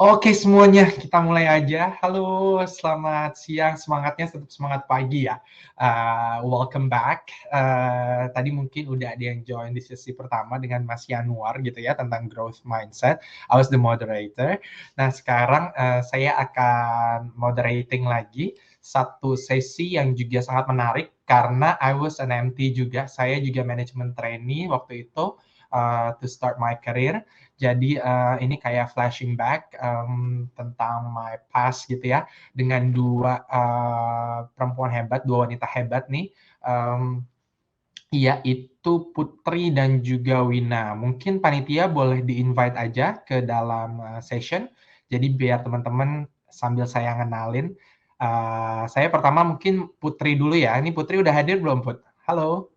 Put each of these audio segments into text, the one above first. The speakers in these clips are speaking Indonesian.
Oke semuanya, kita mulai aja. Halo, selamat siang. Semangatnya tetap semangat pagi ya. Welcome back. Tadi mungkin udah ada yang join di sesi pertama dengan Mas Yanuar gitu ya tentang growth mindset. I was the moderator. Nah sekarang saya akan moderating lagi satu sesi yang juga sangat menarik karena I was an MT juga. Saya juga management trainee waktu itu to start my career. Jadi ini kayak flashing back tentang my past gitu ya, dengan dua perempuan hebat, dua wanita hebat nih. Um, Yaitu Putri dan juga Wina. Mungkin panitia boleh di-invite aja ke dalam session. Jadi biar teman-teman sambil saya ngenalin. Saya pertama mungkin Putri dulu ya. Ini Putri udah hadir belum, Put? Halo.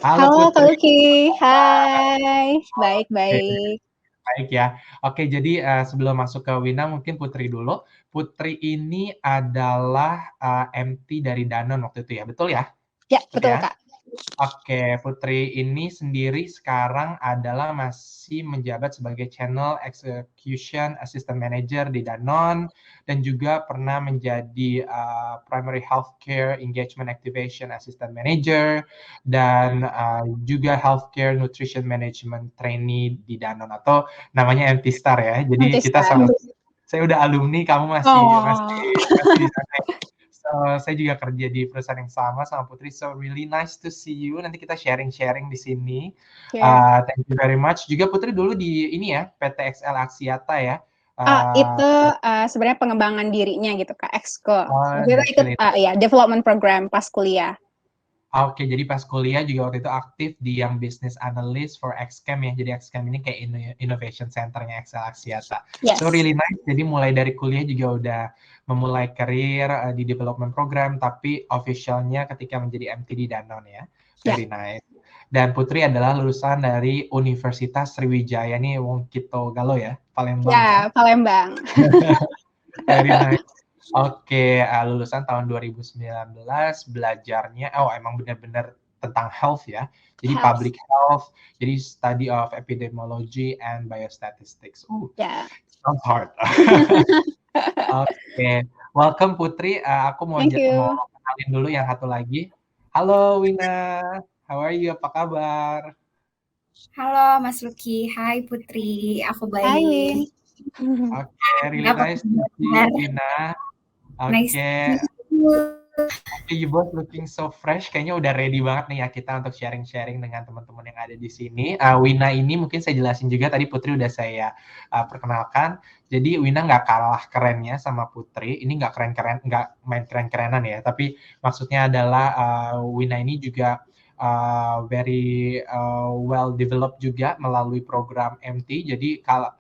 Halo Halo Kak Putri. Luki, hai, baik-baik. Baik ya. Oke, jadi sebelum masuk ke Wina, mungkin Putri dulu. Putri ini adalah MT dari Danone waktu itu ya, betul ya? Ya, Putri betul ya? Kak. Oke, Putri ini sendiri sekarang adalah masih menjabat sebagai Channel Execution Assistant Manager di Danone dan juga pernah menjadi Primary Healthcare Engagement Activation Assistant Manager dan juga Healthcare Nutrition Management Trainee di Danone atau namanya MT-Star ya. Jadi Nanti kita start. sama, saya udah alumni, kamu masih masih Oh, masih di sana. So, saya juga kerja di perusahaan yang sama Putri. So, really nice to see you. Nanti kita sharing-sharing di sini. ya. Thank you very much. Juga Putri dulu di ini ya, PT XL Axiata ya. Itu Uh, sebenarnya pengembangan dirinya gitu Kak, Exco. oh, Waktu itu that's ikut really ya development program pas kuliah. Oke, jadi pas kuliah juga waktu itu aktif di yang business analyst for XCAM ya. Jadi XCAM ini kayak innovation centernya XL Axiata. So Yes. really nice. Jadi mulai dari kuliah juga udah memulai karir di development program, tapi officialnya ketika menjadi MT di Danone ya. Ya, Very nice. Dan Putri adalah lulusan dari Universitas Sriwijaya nih, Wong Kito Galo ya, Palembang ya. ya Palembang. Very nice. Oke, lulusan tahun 2019, belajarnya, emang benar-benar tentang health ya. Jadi Health. public health, jadi study of epidemiology and biostatistics. Ya. Sounds hard. Oke, welcome Putri. Aku mau Thank mau you. kenalin dulu yang satu lagi. Halo Wina, how are you? Apa kabar? Halo Mas Luki, hai Putri, aku Hai baik. Win. Oke, really Apa nice to see you, kabar? Wina. Nice to Oke, meet you. You both looking so fresh. Kayaknya udah ready banget nih ya kita untuk sharing-sharing dengan teman-teman yang ada di sini. Wina ini mungkin saya jelasin juga tadi Putri udah saya perkenalkan. Jadi Wina nggak kalah kerennya sama Putri. Ini nggak keren-keren, nggak main keren-kerenan ya. Tapi maksudnya adalah Wina ini juga very well developed juga melalui program MT. Jadi kalau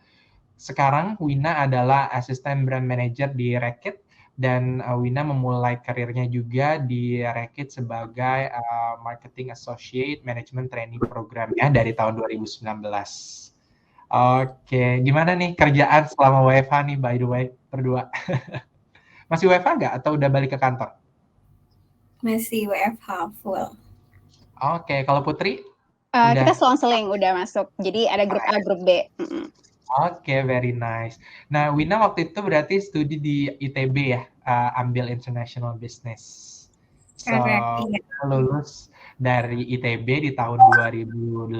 sekarang Wina adalah asisten brand manager di Reckitt dan Wina memulai karirnya juga di Reckitt sebagai marketing associate management training program ya dari tahun 2019. Oke, gimana nih kerjaan selama WFH nih by the way berdua? Masih WFH nggak atau udah balik ke kantor? Masih WFH full. Oke, kalau Putri Kita udah. selang-seling udah masuk. Jadi ada grup A, grup B. Oke, very nice. Nah, Wina waktu itu berarti studi di ITB ya, ambil International Business. So, Correct, iya. Wina lulus dari ITB di tahun 2018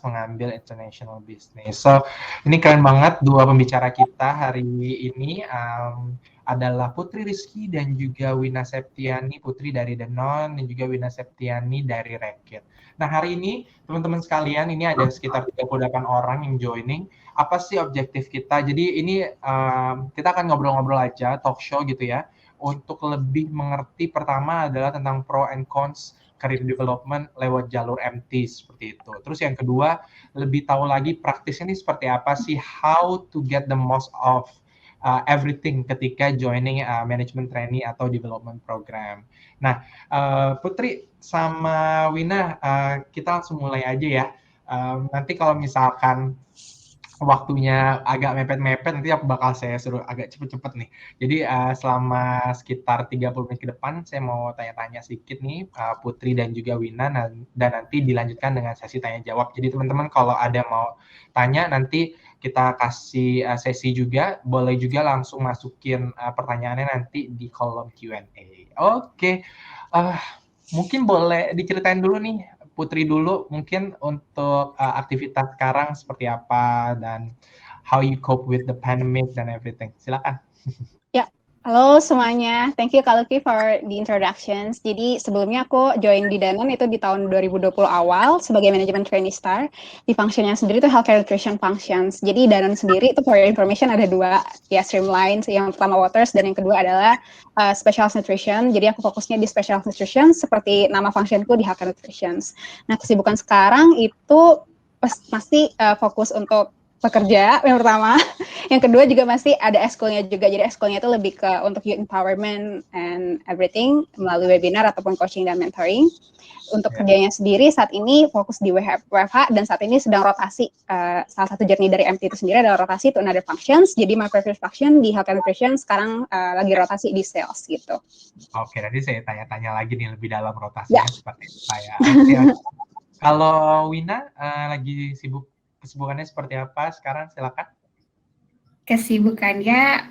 mengambil International Business. So, ini keren banget dua pembicara kita hari ini adalah Putri Rizky dan juga Wina Septiani, Putri dari Danone dan juga Wina Septiani dari Reckitt. Nah, hari ini teman-teman sekalian, ini ada sekitar 38 orang yang joining. Apa sih objektif kita? Jadi ini kita akan ngobrol-ngobrol aja, talk show gitu ya, untuk lebih mengerti pertama adalah tentang pro and cons career development lewat jalur MT seperti itu. Terus yang kedua, lebih tahu lagi praktisnya ini seperti apa sih, how to get the most of everything ketika joining management trainee atau development program. Nah, Putri sama Wina, kita langsung mulai aja ya. Nanti kalau misalkan waktunya agak mepet-mepet, nanti aku bakal saya suruh agak cepet-cepet nih. Jadi selama sekitar 30 menit ke depan, saya mau tanya-tanya sedikit nih, Putri dan juga Wina, dan nanti dilanjutkan dengan sesi tanya-jawab. Jadi teman-teman kalau ada mau tanya, nanti kita kasih sesi juga, boleh juga langsung masukin pertanyaannya nanti di kolom Q&A. Oke, mungkin boleh diceritain dulu nih, Putri dulu, mungkin untuk aktivitas sekarang seperti apa dan how you cope with the pandemic dan everything. Silakan. Ya, halo semuanya. Thank you Kak Lucky for the introductions. Jadi sebelumnya aku join di Danone itu di tahun 2020 awal sebagai manajemen trainee star. Di functionnya sendiri itu healthcare nutrition functions. Jadi Danone sendiri itu for your information ada dua ya streamline. Yang pertama waters dan yang kedua adalah specialist nutrition. Jadi aku fokusnya di specialist nutrition seperti nama functionku di healthcare nutrition. Nah kesibukan sekarang itu pasti fokus untuk pekerja yang pertama, yang kedua juga masih ada eskulnya juga. Jadi eskulnya itu lebih ke untuk youth empowerment and everything melalui webinar ataupun coaching dan mentoring. Untuk kerjanya sendiri saat ini fokus di WFH dan saat ini sedang rotasi. Salah satu journey dari MT itu sendiri adalah rotasi to another functions. Jadi my previous function di health and nutrition sekarang lagi rotasi di sales gitu. Oke, nanti saya tanya-tanya lagi nih lebih dalam rotasinya seperti apa ya. Kalau Wina lagi sibuk, kesibukannya seperti apa sekarang? Silakan. Kesibukannya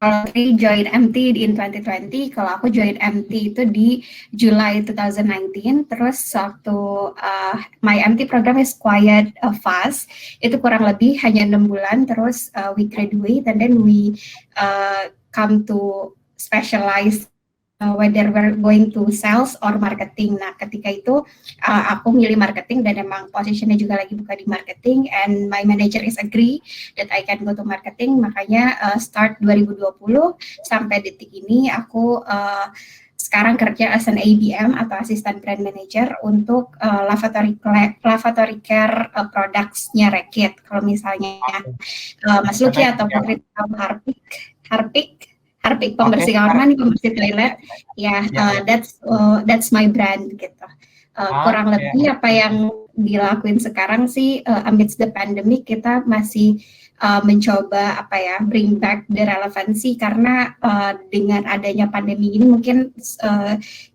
kalau join MT in 2020, kalau aku join MT itu di July 2019, terus waktu my MT program is quite fast, itu kurang lebih hanya 6 bulan, terus we graduate and then we come to specialize whether we're going to sales or marketing. Nah, ketika itu aku milih marketing dan emang posisinya juga lagi buka di marketing and my manager is agree that I can go to marketing. Makanya start 2020 sampai detik ini aku sekarang kerja as an ABM atau Assistant Brand Manager untuk lavatory care products-nya Reckitt. Kalau misalnya Mas Lucky atau Putri tahu Harpic pembersih kamar mandi, pembersih toilet, that's my brand gitu. Kurang lebih apa yang dilakuin sekarang sih amidst the pandemic kita masih mencoba bring back the relevancy karena dengan adanya pandemi ini mungkin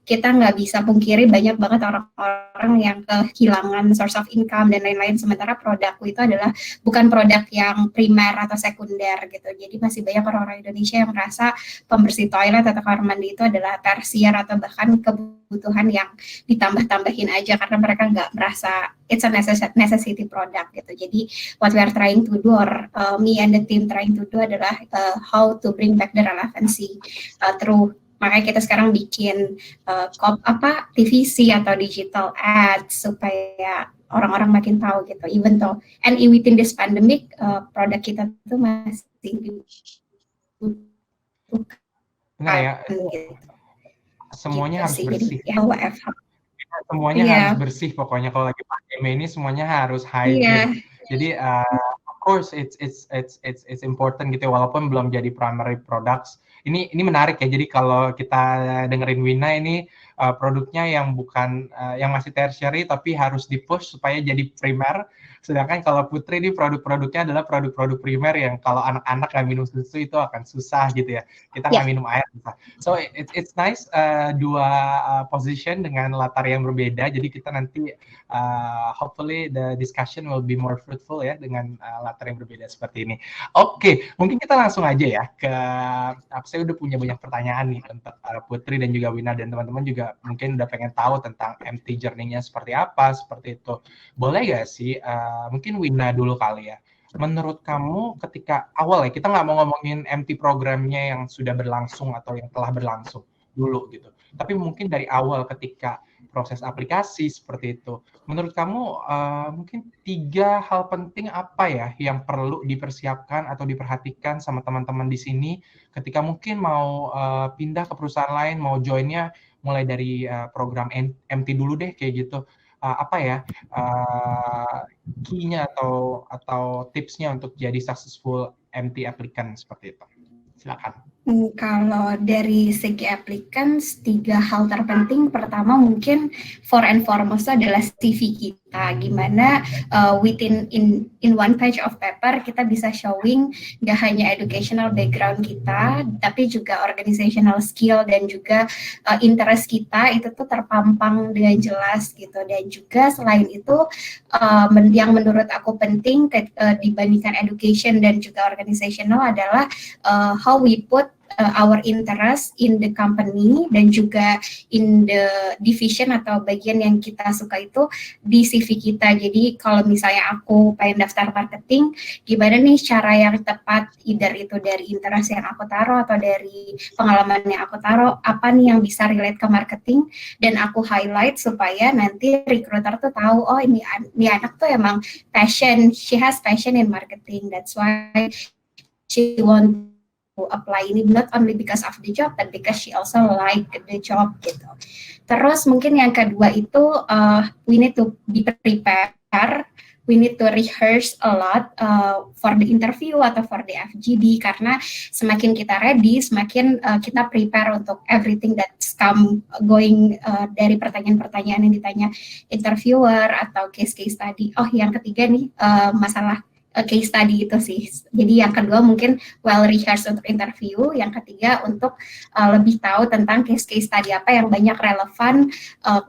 kita nggak bisa pungkiri banyak banget orang-orang yang kehilangan source of income dan lain-lain, sementara produkku itu adalah bukan produk yang primer atau sekunder gitu. Jadi masih banyak orang-orang Indonesia yang merasa pembersih toilet atau kamar mandi itu adalah tersier atau bahkan kebutuhan yang ditambah-tambahin aja karena mereka nggak merasa it's a necessity product gitu. Jadi what we are trying to do or me and the team trying to do adalah how to bring back the relevancy through, makanya kita sekarang bikin TVC atau digital ads supaya orang-orang makin tahu gitu. Even though and within this pandemic produk kita tuh masih dibutuhkan gitu. Semuanya harus bersih. Semuanya harus bersih pokoknya kalau lagi pandemi ini semuanya harus hygiene. Jadi of course it's important gitu ya, walaupun belum jadi primary products. Ini menarik ya. Jadi kalau kita dengerin Wina ini produknya yang bukan yang masih tertiary tapi harus di-push supaya jadi primer. Sedangkan kalau Putri ini produk-produknya adalah produk-produk primer yang kalau anak-anak nggak minum susu itu akan susah gitu ya. Kita nggak minum air susah. So it's nice dua position dengan latar yang berbeda. Jadi kita nanti hopefully the discussion will be more fruitful ya dengan latar yang berbeda seperti ini. Oke, mungkin kita langsung aja ya ke saya udah punya banyak pertanyaan nih untuk Putri dan juga Wina, dan teman-teman juga mungkin udah pengen tahu tentang MT journey-nya seperti apa, seperti itu. Boleh gak sih, mungkin Wina dulu kali ya, menurut kamu ketika awal ya, kita nggak mau ngomongin MT programnya yang sudah berlangsung atau yang telah berlangsung dulu gitu, tapi mungkin dari awal ketika proses aplikasi seperti itu, menurut kamu mungkin 3 hal penting apa ya yang perlu dipersiapkan atau diperhatikan sama teman-teman di sini ketika mungkin mau pindah ke perusahaan lain, mau joinnya mulai dari program MT dulu deh kayak gitu, apa ya key-nya atau tips-nya untuk jadi successful MT applicant seperti itu. Silakan. Kalau dari segi applicants, 3 hal terpenting. Pertama mungkin for and foremost adalah CV kita. gimana within in one page of paper kita bisa showing gak hanya educational background kita, tapi juga organizational skill dan juga interest kita itu tuh terpampang dengan jelas gitu. Dan juga selain itu yang menurut aku penting dibandingkan education dan juga organizational adalah how we put our interest in the company dan juga in the division atau bagian yang kita suka itu di CV kita. Jadi kalau misalnya aku pengen daftar marketing, gimana nih cara yang tepat, either itu dari interest yang aku taruh atau dari pengalaman yang aku taruh, apa nih yang bisa relate ke marketing, dan aku highlight supaya nanti recruiter tuh tahu, oh ini anak tuh emang passion, she has passion in marketing, that's why she want apply ini, not only because of the job, but because she also like the job gitu. Terus mungkin yang kedua itu we need to be prepared, we need to rehearse a lot for the interview atau for the FGD, karena semakin kita ready, semakin kita prepare untuk everything that's come going dari pertanyaan-pertanyaan yang ditanya interviewer atau case study. Oh, yang ketiga nih masalah case study itu sih. Jadi yang kedua mungkin well rehearsed untuk interview, yang ketiga untuk lebih tahu tentang case study apa yang banyak relevan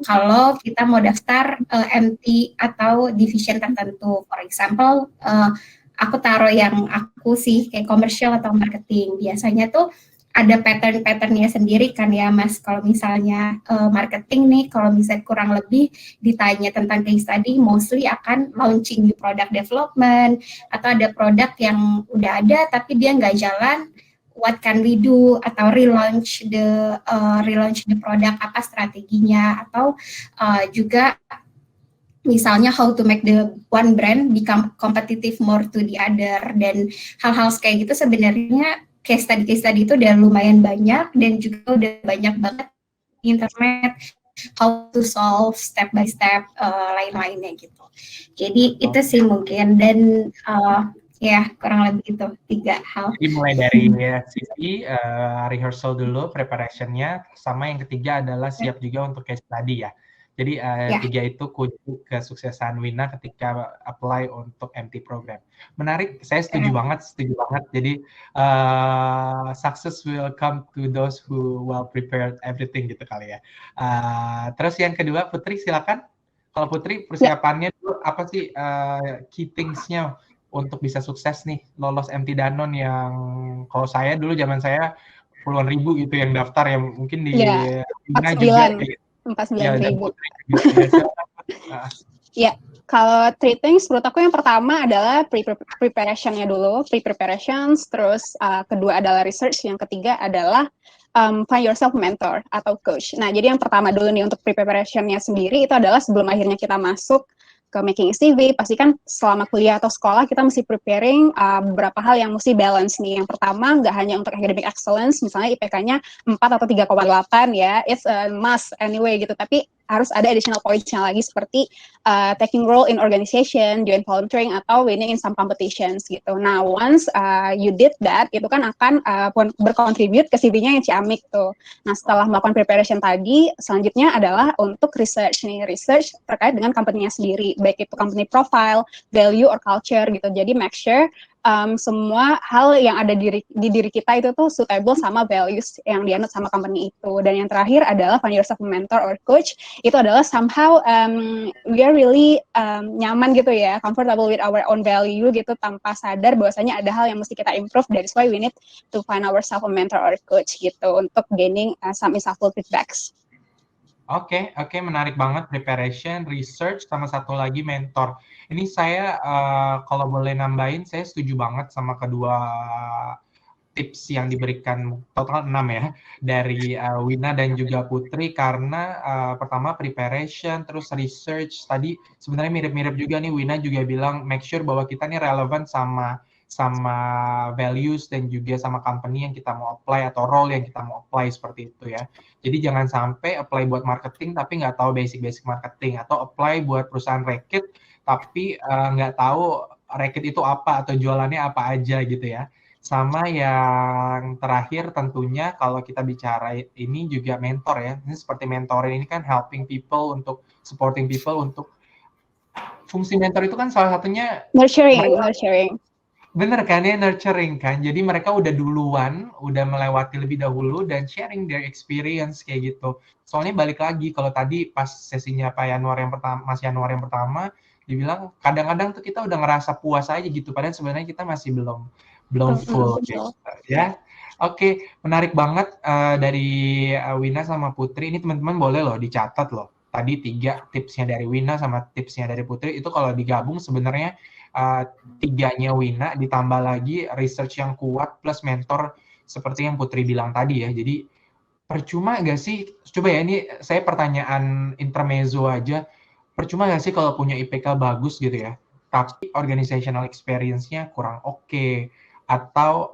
kalau kita mau daftar MT atau division tertentu. For example, aku taruh yang aku sih kayak commercial atau marketing. Biasanya tuh ada pattern-patternnya sendiri kan ya Mas. Kalau misalnya marketing nih, kalau misalnya kurang lebih ditanya tentang case study, mostly akan launching new product development, atau ada produk yang udah ada tapi dia nggak jalan, what can we do, atau relaunch the product, apa strateginya, atau juga misalnya how to make the one brand become competitive more to the other, dan hal-hal kayak gitu sebenarnya case study itu udah lumayan banyak dan juga udah banyak banget di internet how to solve step by step lain-lainnya gitu. Jadi itu sih mungkin, dan ya kurang lebih itu 3 hal. Jadi mulai dari CV, rehearsal dulu, preparationnya, sama yang ketiga adalah siap juga untuk case study ya. Jadi 3 itu kunci kesuksesan Wina ketika apply untuk MT program. Menarik, saya setuju banget. Jadi success will come to those who well prepared everything gitu kali ya. Terus yang kedua, Putri silakan. Kalau Putri persiapannya dulu apa sih key things-nya untuk bisa sukses nih lolos MT Danon, yang kalau saya dulu zaman saya puluhan ribu gitu yang daftar, yang mungkin di Wina juga 49.000. Ya, kalau 3 things menurut aku yang pertama adalah preparation-nya dulu, pre-preparations, terus kedua adalah research, yang ketiga adalah find yourself mentor atau coach. Nah, jadi yang pertama dulu nih untuk pre-preparation-nya sendiri itu adalah sebelum akhirnya kita masuk ke making CV, pasti kan selama kuliah atau sekolah kita mesti preparing beberapa hal yang mesti balance nih. Yang pertama, nggak hanya untuk academic excellence, misalnya IPK-nya 4 atau 3,8 ya, it's a must anyway gitu, tapi harus ada additional points-nya lagi seperti taking role in organization, join volunteering, atau winning in some competitions gitu. Nah, once you did that, itu kan akan berkontribute ke CV-nya yang ciamik tuh. Nah, setelah melakukan preparation tadi, selanjutnya adalah untuk research nih, research terkait dengan company-nya sendiri, baik itu company profile, value, or culture gitu. Jadi make sure semua hal yang ada di diri kita itu tuh suitable sama values yang dianut sama company itu. Dan yang terakhir adalah find yourself a mentor or coach. Itu adalah somehow we are really nyaman gitu ya, comfortable with our own value gitu, tanpa sadar bahwasanya ada hal yang mesti kita improve. That's why we need to find ourselves a mentor or coach gitu untuk gaining some insightful feedbacks. Oke, menarik banget, preparation, research, sama satu lagi mentor. Ini saya kalau boleh nambahin, saya setuju banget sama kedua tips yang diberikan, total 6 ya, dari Wina dan juga Putri, karena pertama preparation, terus research, tadi sebenarnya mirip-mirip juga nih, Wina juga bilang make sure bahwa kita nih relevan sama values dan juga sama company yang kita mau apply atau role yang kita mau apply, seperti itu ya. Jadi jangan sampai apply buat marketing tapi nggak tahu basic marketing, atau apply buat perusahaan rakit tapi nggak tahu rakit itu apa atau jualannya apa aja gitu ya. Sama yang terakhir tentunya kalau kita bicara ini juga mentor ya. Ini seperti mentoring ini kan helping people, untuk supporting people untuk fungsi mentor itu kan salah satunya Nurturing. bener kan ya, nurturing kan. Jadi mereka udah duluan, udah melewati lebih dahulu dan sharing their experience kayak gitu. Soalnya balik lagi kalau tadi pas sesinya Pak Yanwar yang pertama, Mas Yanwar yang pertama, dibilang kadang-kadang tuh kita udah ngerasa puas aja gitu, padahal sebenarnya kita masih belum full gitu, ya. Oke, menarik banget dari Wina sama Putri. Ini teman-teman boleh loh dicatat loh. Tadi 3 tipsnya dari Wina sama tipsnya dari Putri itu kalau digabung sebenarnya 3-nya Wina ditambah lagi research yang kuat plus mentor seperti yang Putri bilang tadi ya. Jadi percuma nggak sih? Coba ya, ini saya pertanyaan intermezzo aja. Percuma nggak sih kalau punya IPK bagus gitu ya, tapi organizational experience-nya kurang oke, atau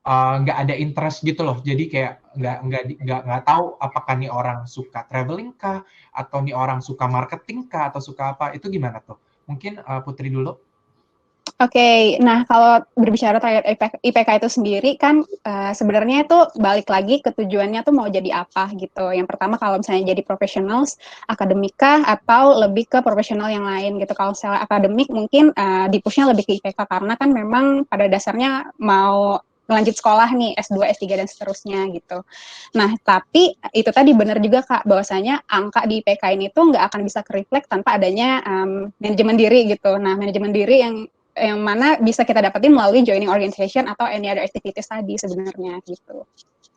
nggak ada interest gitu loh. Jadi kayak nggak tahu apakah nih orang suka traveling kah, atau nih orang suka marketing kah, atau suka apa? Itu gimana tuh? Mungkin Putri dulu. Oke, nah kalau berbicara terkait IPK itu sendiri kan sebenarnya itu balik lagi ke tujuannya tuh mau jadi apa gitu. Yang pertama kalau misalnya jadi professionals, akademika atau lebih ke profesional yang lain gitu. Kalau misalnya akademik mungkin di-push-nya lebih ke IPK karena kan memang pada dasarnya mau lanjut sekolah nih, S2, S3, dan seterusnya gitu. Nah, tapi itu tadi benar juga Kak, bahwasanya angka di IPK ini tuh nggak akan bisa ke-reflect tanpa adanya manajemen diri gitu. Nah, manajemen diri yang mana bisa kita dapetin melalui joining organization atau any other activities tadi sebenarnya gitu.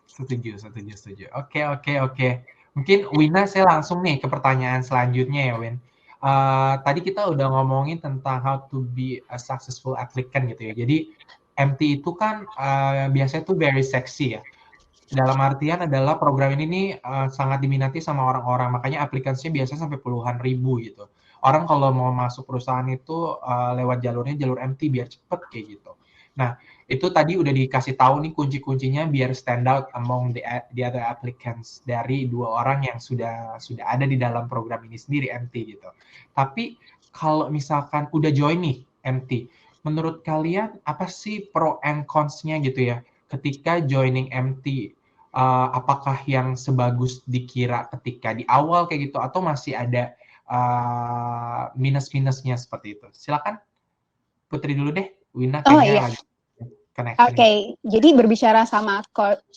Setuju. Oke. Mungkin Wina, saya langsung nih ke pertanyaan selanjutnya ya, Win. Tadi kita udah ngomongin tentang how to be a successful applicant gitu ya. Jadi MT itu kan biasanya tuh very sexy ya. Dalam artian adalah program ini nih sangat diminati sama orang-orang, makanya aplikasinya biasanya sampai puluhan ribu gitu. Orang kalau mau masuk perusahaan itu lewat jalur MT biar cepet kayak gitu. Nah, itu tadi udah dikasih tahu nih kunci-kuncinya biar stand out among the other applicants dari 2 orang yang sudah ada di dalam program ini sendiri MT gitu. Tapi kalau misalkan udah join nih MT, menurut kalian apa sih pro and cons-nya gitu ya ketika joining MT? Apakah yang sebagus dikira ketika di awal kayak gitu atau masih ada minus-minusnya seperti itu? Silakan Putri dulu deh. Wina kayaknya lagi connection. Oke, jadi berbicara sama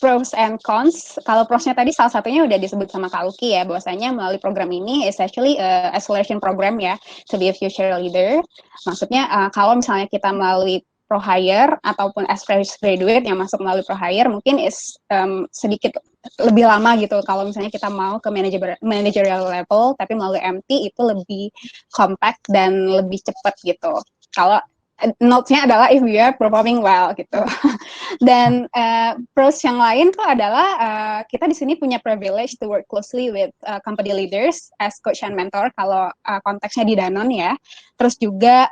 pros and cons, kalau prosnya tadi salah satunya udah disebut sama Kak Luki ya, bahwasanya melalui program ini is actually acceleration program ya, to be a future leader. Maksudnya kalau misalnya kita melalui pro hire ataupun as fresh graduate yang masuk melalui pro hire mungkin sedikit lebih lama gitu. Kalau misalnya kita mau ke managerial level, tapi melalui MT itu lebih compact dan lebih cepat gitu. Kalau notes-nya adalah if we are performing well gitu. Dan pros yang lain tuh adalah kita di sini punya privilege to work closely with company leaders as coach and mentor kalau konteksnya di Danone ya. Terus juga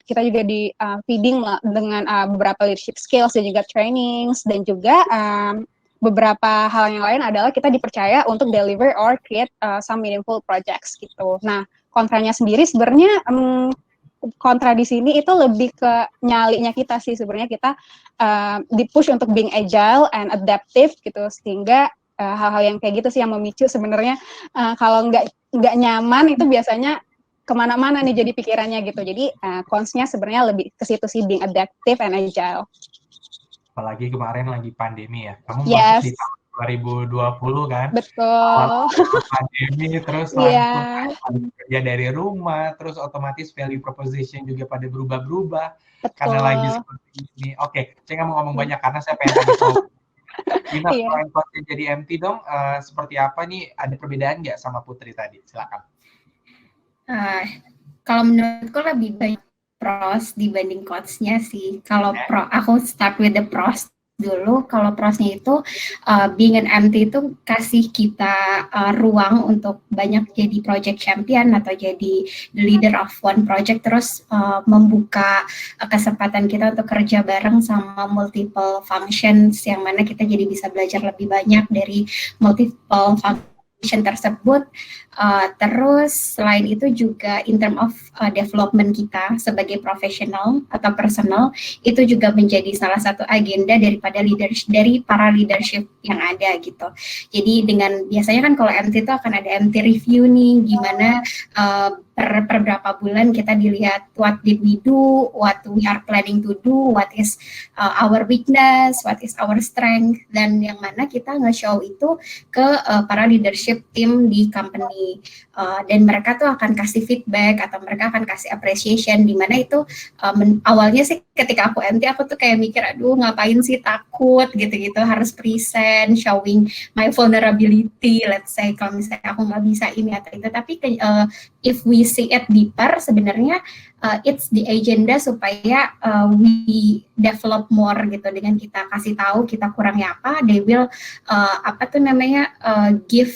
kita juga di feeding dengan beberapa leadership skills dan juga trainings dan juga beberapa hal yang lain adalah kita dipercaya untuk deliver or create some meaningful projects gitu. Nah, kontranya sendiri sebenarnya kontra di sini itu lebih ke nyalinya kita sih sebenarnya kita di-push untuk being agile and adaptive gitu sehingga hal-hal yang kayak gitu sih yang memicu sebenarnya kalau nggak nyaman itu biasanya kemana-mana nih jadi pikirannya gitu. Jadi cons-nya sebenarnya lebih ke situ sih being adaptive and agile. Apalagi kemarin lagi pandemi ya. Kamu masuk di tahun 2020 kan? Betul. Pandemi terus langsung kerja dari rumah, terus otomatis value proposition juga pada berubah-berubah. Betul. Karena lagi seperti ini. Oke, saya nggak mau ngomong banyak karena saya pengen tanya soal Wina, pro jadi MT dong, seperti apa nih? Ada perbedaan nggak sama Putri tadi? Silakan. Kalau menurutku lebih banyak pros dibanding cons-nya sih. Kalau aku start with the pros dulu. Kalau prosnya itu being an MT itu kasih kita ruang untuk banyak jadi project champion atau jadi the leader of one project, terus membuka kesempatan kita untuk kerja bareng sama multiple functions yang mana kita jadi bisa belajar lebih banyak dari multiple function tersebut. Terus selain itu juga in term of development kita sebagai profesional atau personal itu juga menjadi salah satu agenda dari para leadership yang ada gitu. Jadi dengan biasanya kan kalau MT itu akan ada MT review nih, gimana per beberapa bulan kita dilihat what did we do, what we are planning to do, what is our weakness, what is our strength, dan yang mana kita nge-show itu ke para leadership team di company, dan mereka tuh akan kasih feedback atau mereka akan kasih appreciation, di mana itu awalnya sih ketika aku MT aku tuh kayak mikir aduh ngapain sih, takut gitu-gitu harus present, showing my vulnerability, let's say kalau misalnya aku nggak bisa ini atau itu, tapi if we see it deeper sebenarnya it's the agenda supaya we develop more gitu, dengan kita kasih tahu kita kurangnya apa, they will give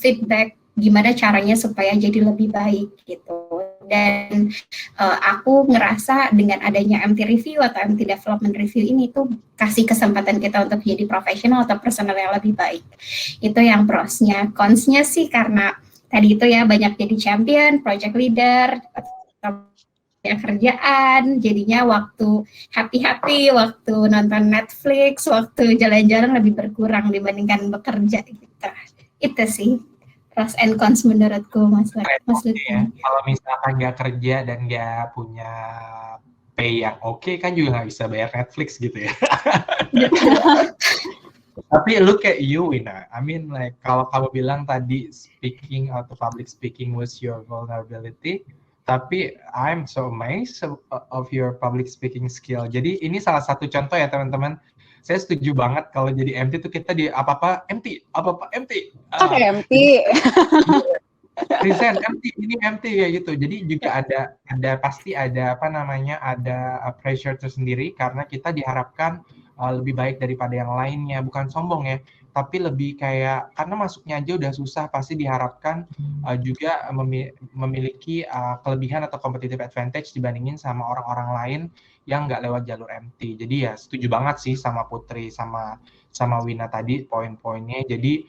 feedback gimana caranya supaya jadi lebih baik gitu. Dan aku ngerasa dengan adanya MT Review atau MT Development Review ini tuh kasih kesempatan kita untuk jadi profesional atau personal yang lebih baik. Itu yang prosnya. Consnya sih karena tadi itu ya banyak jadi champion, project leader, yang kerjaan, jadinya waktu happy-happy, waktu nonton Netflix, waktu jalan-jalan lebih berkurang dibandingkan bekerja gitu. Itu sih pros and cons menurutku, Mas Lutfi. Ya. Kalau misalkan nggak kerja dan nggak punya pay yang oke, kan juga nggak bisa bayar Netflix gitu ya. Tapi look at you, Wina. I mean, like kalau kamu bilang tadi speaking atau public speaking was your vulnerability, tapi I'm so amazed of your public speaking skill. Jadi ini salah satu contoh ya teman-teman. Saya setuju banget kalau jadi MT itu kita di apa-apa MT. MT. Present MT, ini MT ya gitu. Jadi juga ada pasti ada ada pressure tersendiri karena kita diharapkan lebih baik daripada yang lainnya. Bukan sombong ya, tapi lebih kayak karena masuknya aja udah susah, pasti diharapkan juga memiliki kelebihan atau competitive advantage dibandingin sama orang-orang lain yang nggak lewat jalur MT. Jadi ya setuju banget sih sama Putri sama Wina tadi poin-poinnya. Jadi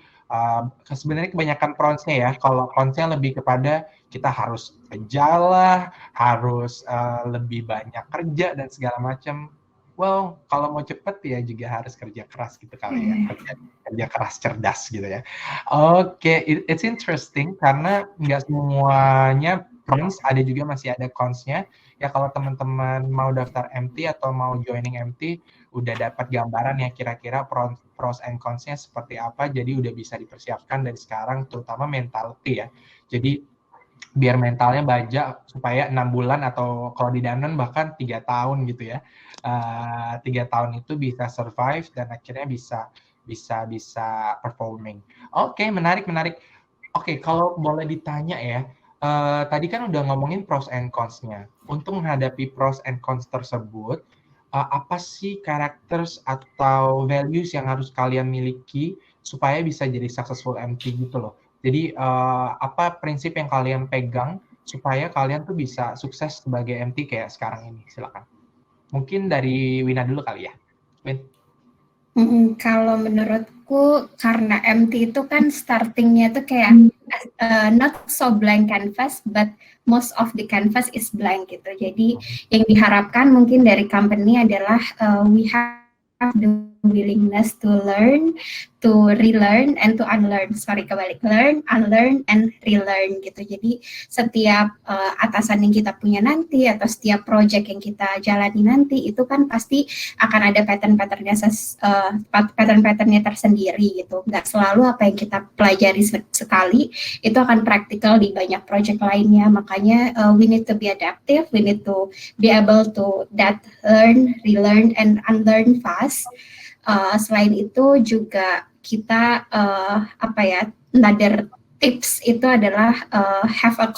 sebenarnya kebanyakan pros-nya ya. Kalau pros-nya lebih kepada kita harus kerja lah, harus lebih banyak kerja dan segala macam. Well, kalau mau cepet ya juga harus kerja keras gitu kali ya. Kerja keras cerdas gitu ya. Oke, it's interesting karena nggak semuanya pros, ada juga masih ada cons-nya. Ya kalau teman-teman mau daftar MT atau mau joining MT, udah dapat gambaran ya kira-kira pros and cons-nya seperti apa, jadi udah bisa dipersiapkan dari sekarang, terutama mentality ya. Jadi biar mentalnya baja supaya 6 bulan atau kalau di Danone bahkan 3 tahun gitu ya. 3 tahun itu bisa survive dan akhirnya bisa performing. Oke, menarik. Oke, kalau boleh ditanya ya, tadi kan udah ngomongin pros and cons-nya. Untuk menghadapi pros and cons tersebut, apa sih characters atau values yang harus kalian miliki supaya bisa jadi successful MT gitu loh. Jadi apa prinsip yang kalian pegang supaya kalian tuh bisa sukses sebagai MT kayak sekarang ini? Silakan. Mungkin dari Wina dulu kali ya. Win. Kalau menurutku karena MT itu kan startingnya tuh kayak not so blank canvas, but most of the canvas is blank gitu. Jadi yang diharapkan mungkin dari company adalah we have the willingness to learn, to relearn, and to unlearn. Learn, unlearn, and relearn gitu. Jadi setiap atasan yang kita punya nanti atau setiap project yang kita jalani nanti itu kan pasti akan ada pattern-patternnya tersendiri gitu. Nggak selalu apa yang kita pelajari sekali itu akan praktikal di banyak project lainnya. Makanya we need to be adaptive, we need to be able to learn, relearn, and unlearn fast. Selain itu juga kita another tips itu adalah have a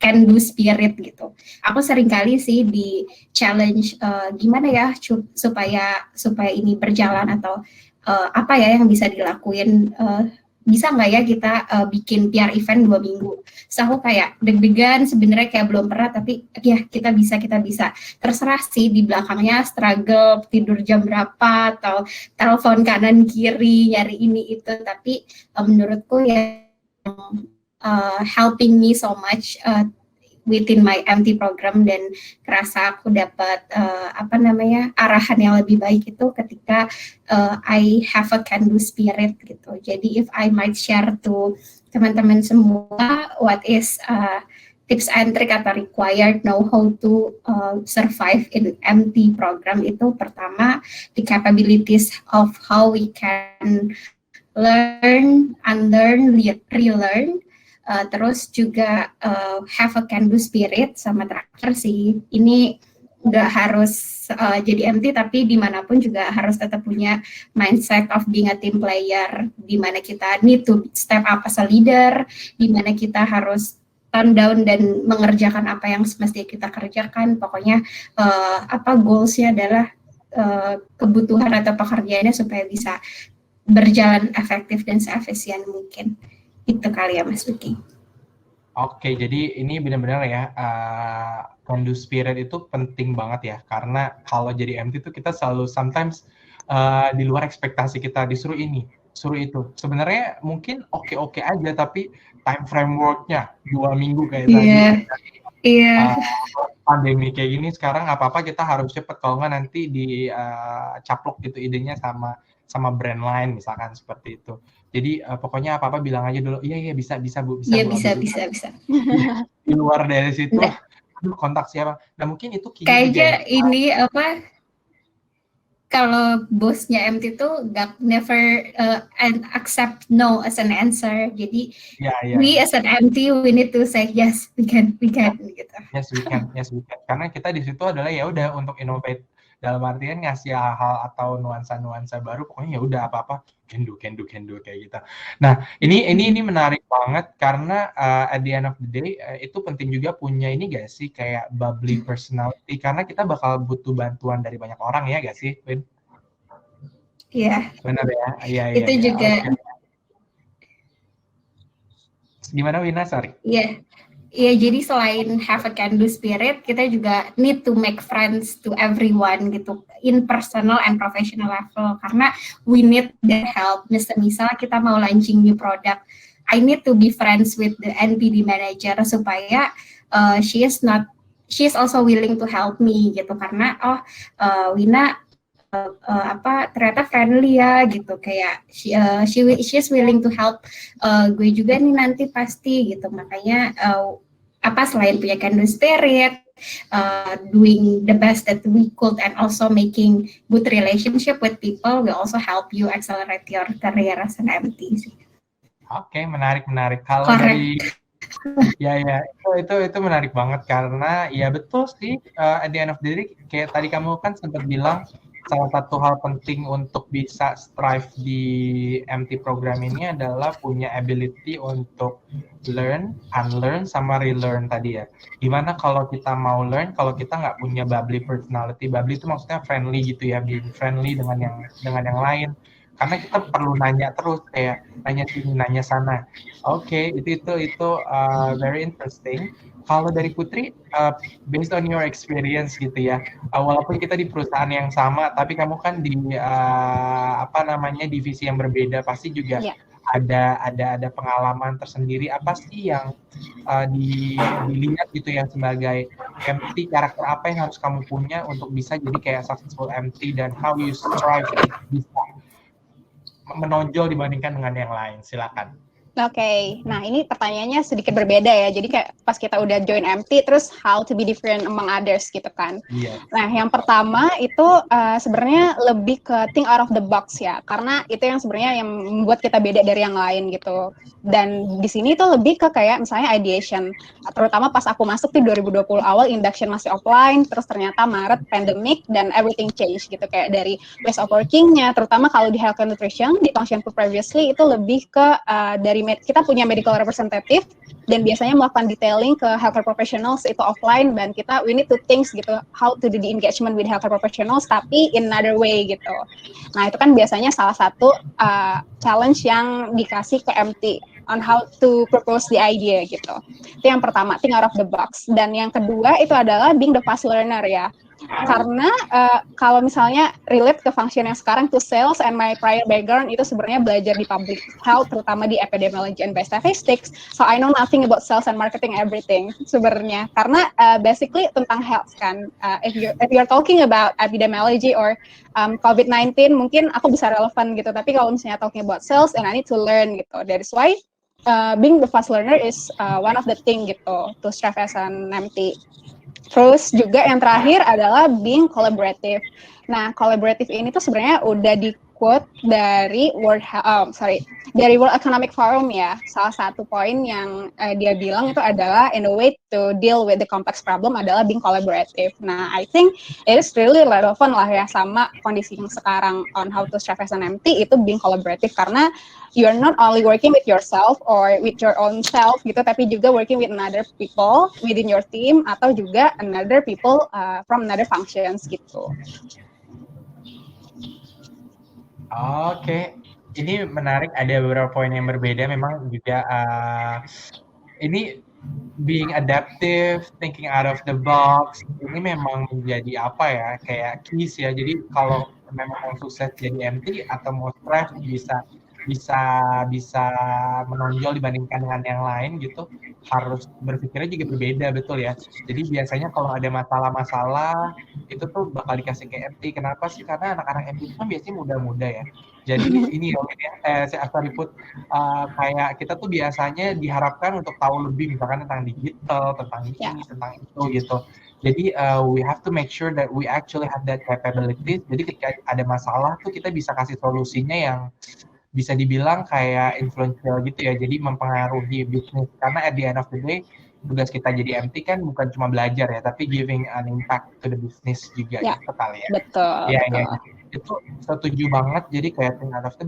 can do spirit gitu. Aku sering kali sih di challenge gimana ya supaya ini berjalan atau apa ya yang bisa dilakuin, bisa nggak ya kita bikin PR event 2 minggu. So aku kayak deg-degan sebenarnya kayak belum pernah, tapi ya kita bisa. Terserah sih di belakangnya struggle tidur jam berapa atau telepon kanan kiri nyari ini itu, tapi menurutku ya helping me so much within my MT program, dan kerasa aku dapat arahan yang lebih baik itu ketika I have a can do spirit gitu. Jadi if I might share to teman-teman semua what is tips and trick atau required know how to survive in MT program itu pertama the capabilities of how we can learn, unlearn, relearn, terus juga have a can do spirit, sama terakhir sih ini nggak harus jadi MT tapi dimanapun juga harus tetap punya mindset of being a team player, dimana kita need to step up as a leader, dimana kita harus turn down dan mengerjakan apa yang semestinya kita kerjakan. Pokoknya goalsnya adalah kebutuhan atau pekerjaannya supaya bisa berjalan efektif dan seefisien mungkin. Itu kali ya Mas Luki. Oke, jadi ini benar-benar ya, can do spirit itu penting banget ya, karena kalau jadi MT itu kita selalu sometimes di luar ekspektasi kita, disuruh ini, suruh itu. Sebenarnya mungkin oke-oke aja, tapi time framework-nya 2 minggu kayak tadi. Iya. Pandemi kayak gini sekarang apa-apa kita harus cepet, kalau nggak nanti caplok gitu idenya sama brand lain misalkan seperti itu. Jadi pokoknya apa-apa bilang aja dulu, iya bisa Bu, Iya Bu. bisa. Di luar dari situ, aduh kontak siapa? Nah mungkin itu kayaknya ini kalau bosnya MT tuh never accept no as an answer. Jadi we as an MT we need to say yes we can gitu. Yes we can. Karena kita di situ adalah ya udah untuk innovate, dalam artian ngasih hal atau nuansa baru, pokoknya ya udah apa-apa can do kayak gitu. Nah ini menarik banget karena at the end of the day itu penting juga punya ini gak sih kayak bubbly personality, karena kita bakal butuh bantuan dari banyak orang ya gak sih Win? Iya. Benar ya. Iya. Itu juga. Okay. Gimana Wina? Sorry. Iya. Iya, jadi selain have a can do spirit, kita juga need to make friends to everyone gitu, in personal and professional level, karena we need the help. Misal kita mau launching new product, I need to be friends with the NPD manager supaya she is also willing to help me gitu, karena Wina ternyata friendly ya gitu, kayak she is willing to help gue juga nih nanti pasti gitu. Makanya selain punya can do spirit, doing the best that we could and also making good relationship with people will also help you accelerate your career as an MT sih. Oke, menarik. Kalau dari ya itu menarik banget, karena ya betul sih, at the end of the day kayak tadi kamu kan sempat bilang salah satu hal penting untuk bisa strive di MT program ini adalah punya ability untuk learn, unlearn, sama relearn tadi ya. Gimana kalau kita mau learn, kalau kita nggak punya bubbly personality, bubbly itu maksudnya friendly gitu ya, being friendly dengan yang lain. Karena kita perlu nanya terus, kayak nanya sini, nanya sana. Oke, itu very interesting. Kalau dari Putri, based on your experience gitu ya, walaupun kita di perusahaan yang sama, tapi kamu kan di divisi yang berbeda, pasti juga ada pengalaman tersendiri. Apa sih yang dilihat gitu ya sebagai MT, karakter apa yang harus kamu punya untuk bisa jadi kayak successful MT, dan how you strive bisa menonjol dibandingkan dengan yang lain? Silakan. Oke, nah ini pertanyaannya sedikit berbeda ya. Jadi kayak pas kita udah join MT, terus how to be different among others gitu kan. Yes. Nah yang pertama itu sebenarnya lebih ke think out of the box ya, karena itu yang sebenarnya yang membuat kita beda dari yang lain gitu. Dan di sini tuh lebih ke kayak misalnya ideation, terutama pas aku masuk di 2020 awal, induction masih offline, terus ternyata Maret pandemic dan everything change gitu, kayak dari ways of working-nya, terutama kalau di health and nutrition di function previously itu lebih ke dari kita punya medical representative dan biasanya melakukan detailing ke healthcare professionals itu offline, dan kita we need to think gitu how to do the engagement with healthcare professionals tapi in another way gitu. Nah itu kan biasanya salah satu challenge yang dikasih ke MT on how to propose the idea gitu. Itu yang pertama, think out of the box. Dan yang kedua itu adalah being the fast learner ya. Karena kalau misalnya relate ke function yang sekarang to sales and my prior background itu sebenarnya belajar di public health, terutama di epidemiology and biostatistics. So I know nothing about sales and marketing everything sebenarnya. Karena basically tentang health kan. If you're talking about epidemiology or COVID-19 mungkin aku bisa relevan gitu. Tapi kalau misalnya talking about sales and I need to learn gitu. That's why being the fast learner is one of the thing gitu to strive as an MT. Terus juga yang terakhir adalah being collaborative. Nah, collaborative ini tuh sebenarnya udah di quote dari dari World Economic Forum ya. Salah satu poin yang dia bilang itu adalah in a way to deal with the complex problem adalah being collaborative. Nah, I think it is really relevant lah ya sama kondisi yang sekarang on how to strive as an MT itu being collaborative karena you're not only working with yourself or with your own self gitu, tapi juga working with another people within your team atau juga another people from another functions gitu. Oke, ini menarik. Ada beberapa poin yang berbeda. Memang juga ini being adaptive, thinking out of the box. Ini memang menjadi apa ya? Kayak keys ya. Jadi kalau memang mau sukses jadi MT atau mau strive bisa menonjol dibandingkan dengan yang lain gitu, harus berpikirnya juga berbeda, betul ya. Jadi biasanya kalau ada masalah-masalah itu tuh bakal dikasih ke MT. Kenapa sih? Karena anak-anak MT itu kan biasanya muda-muda ya. Jadi ini ya, saya Put, kayak kita tuh biasanya diharapkan untuk tahu lebih misalkan tentang digital, tentang ini, tentang itu gitu. Jadi we have to make sure that we actually have that capability. Jadi ketika ada masalah tuh kita bisa kasih solusinya yang bisa dibilang kayak influential gitu ya, jadi mempengaruhi bisnis. Karena at the end of the day, tugas kita jadi MT kan bukan cuma belajar ya, tapi giving an impact to the business juga gitu kali ya. Betul. Ya, itu setuju banget. Jadi kayak think out of the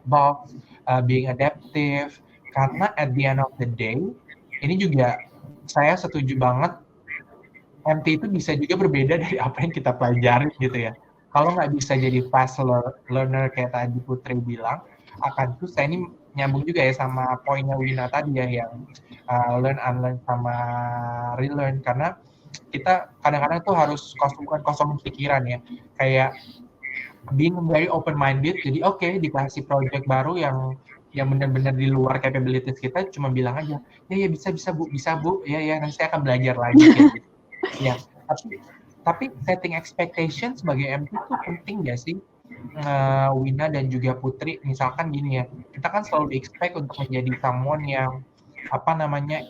box, being adaptive. Karena at the end of the day, ini juga saya setuju banget. MT itu bisa juga berbeda dari apa yang kita pelajari gitu ya. Kalau nggak bisa jadi fast learner kayak tadi Putri bilang, akan susah. Ini nyambung juga ya sama poinnya Wina tadi ya, yang learn, unlearn, sama relearn. Karena kita kadang-kadang tuh harus kosong pikiran ya. Kayak being very open-minded, jadi dikasih project baru yang benar-benar di luar capabilities kita, cuma bilang aja, ya bisa bu, ya nanti saya akan belajar lagi. Gitu. Ya, tapi setting expectation sebagai MT itu penting nggak sih, Wina dan juga Putri? Misalkan gini ya, kita kan selalu expect untuk menjadi someone yang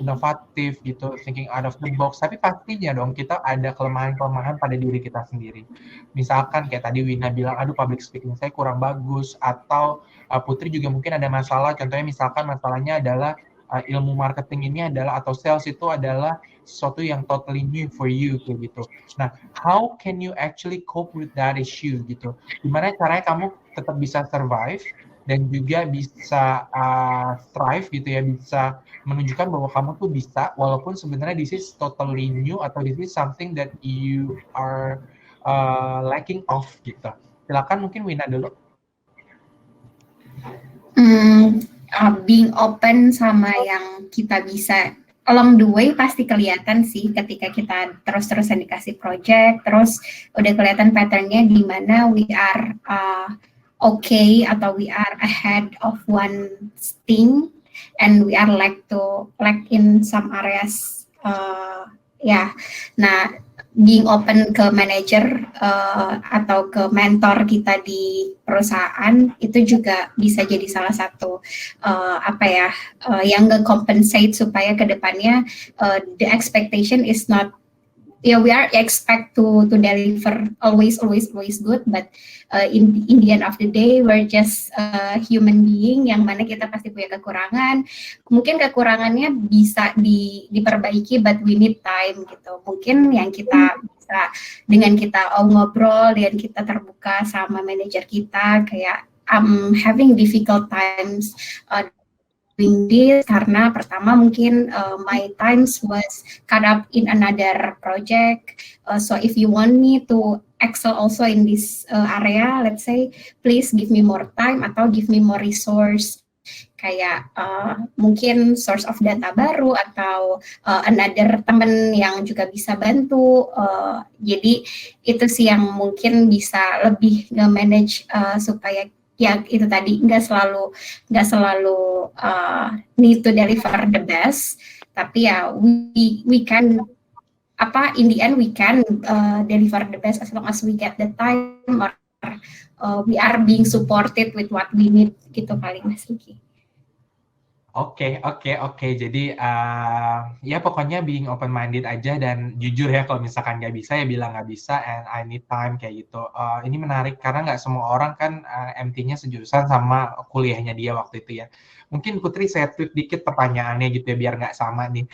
inovatif gitu, thinking out of the box, tapi pastinya dong kita ada kelemahan-kelemahan pada diri kita sendiri. Misalkan kayak tadi Wina bilang, aduh public speaking saya kurang bagus, atau Putri juga mungkin ada masalah, contohnya misalkan masalahnya adalah ilmu marketing ini adalah, atau sales itu adalah sesuatu yang totally new for you kayak gitu. Nah, how can you actually cope with that issue gitu? Gimana caranya kamu tetap bisa survive dan juga bisa thrive gitu ya, bisa menunjukkan bahwa kamu tuh bisa, walaupun sebenarnya this is totally new atau this is something that you are lacking of gitu. Silakan mungkin Wina dulu. Being open sama yang kita bisa along the way pasti kelihatan sih ketika kita terus-terusan dikasih project, terus udah kelihatan patternnya di mana we are okay atau we are ahead of one thing and we are lack in some areas. Nah, being open ke manager atau ke mentor kita di perusahaan itu juga bisa jadi salah satu yang nge-compensate supaya kedepannya the expectation is not, we are expect to deliver always good, but in the end of the day we're just a human being yang mana kita pasti punya kekurangan. Mungkin kekurangannya bisa diperbaiki, but we need time gitu. Mungkin yang kita bisa dengan kita ngobrol, dengan kita terbuka sama manajer kita, kayak I'm having difficult times doing this karena pertama mungkin my times was caught up in another project, so if you want me to excel also in this area, let's say please give me more time atau give me more resource, kayak mungkin source of data baru atau another temen yang juga bisa bantu. Jadi itu sih yang mungkin bisa lebih nge-manage supaya ya itu tadi nggak selalu need to deliver the best, tapi ya we can in the end we can deliver the best as long as we get the time or we are being supported with what we need gitu paling Mas Riki. Oke. Jadi ya pokoknya being open minded aja dan jujur ya kalau misalkan nggak bisa ya bilang nggak bisa and I need time kayak gitu. Ini menarik karena nggak semua orang kan MT-nya sejurusan sama kuliahnya dia waktu itu ya. Mungkin Putri saya tweet dikit pertanyaannya gitu ya biar nggak sama nih.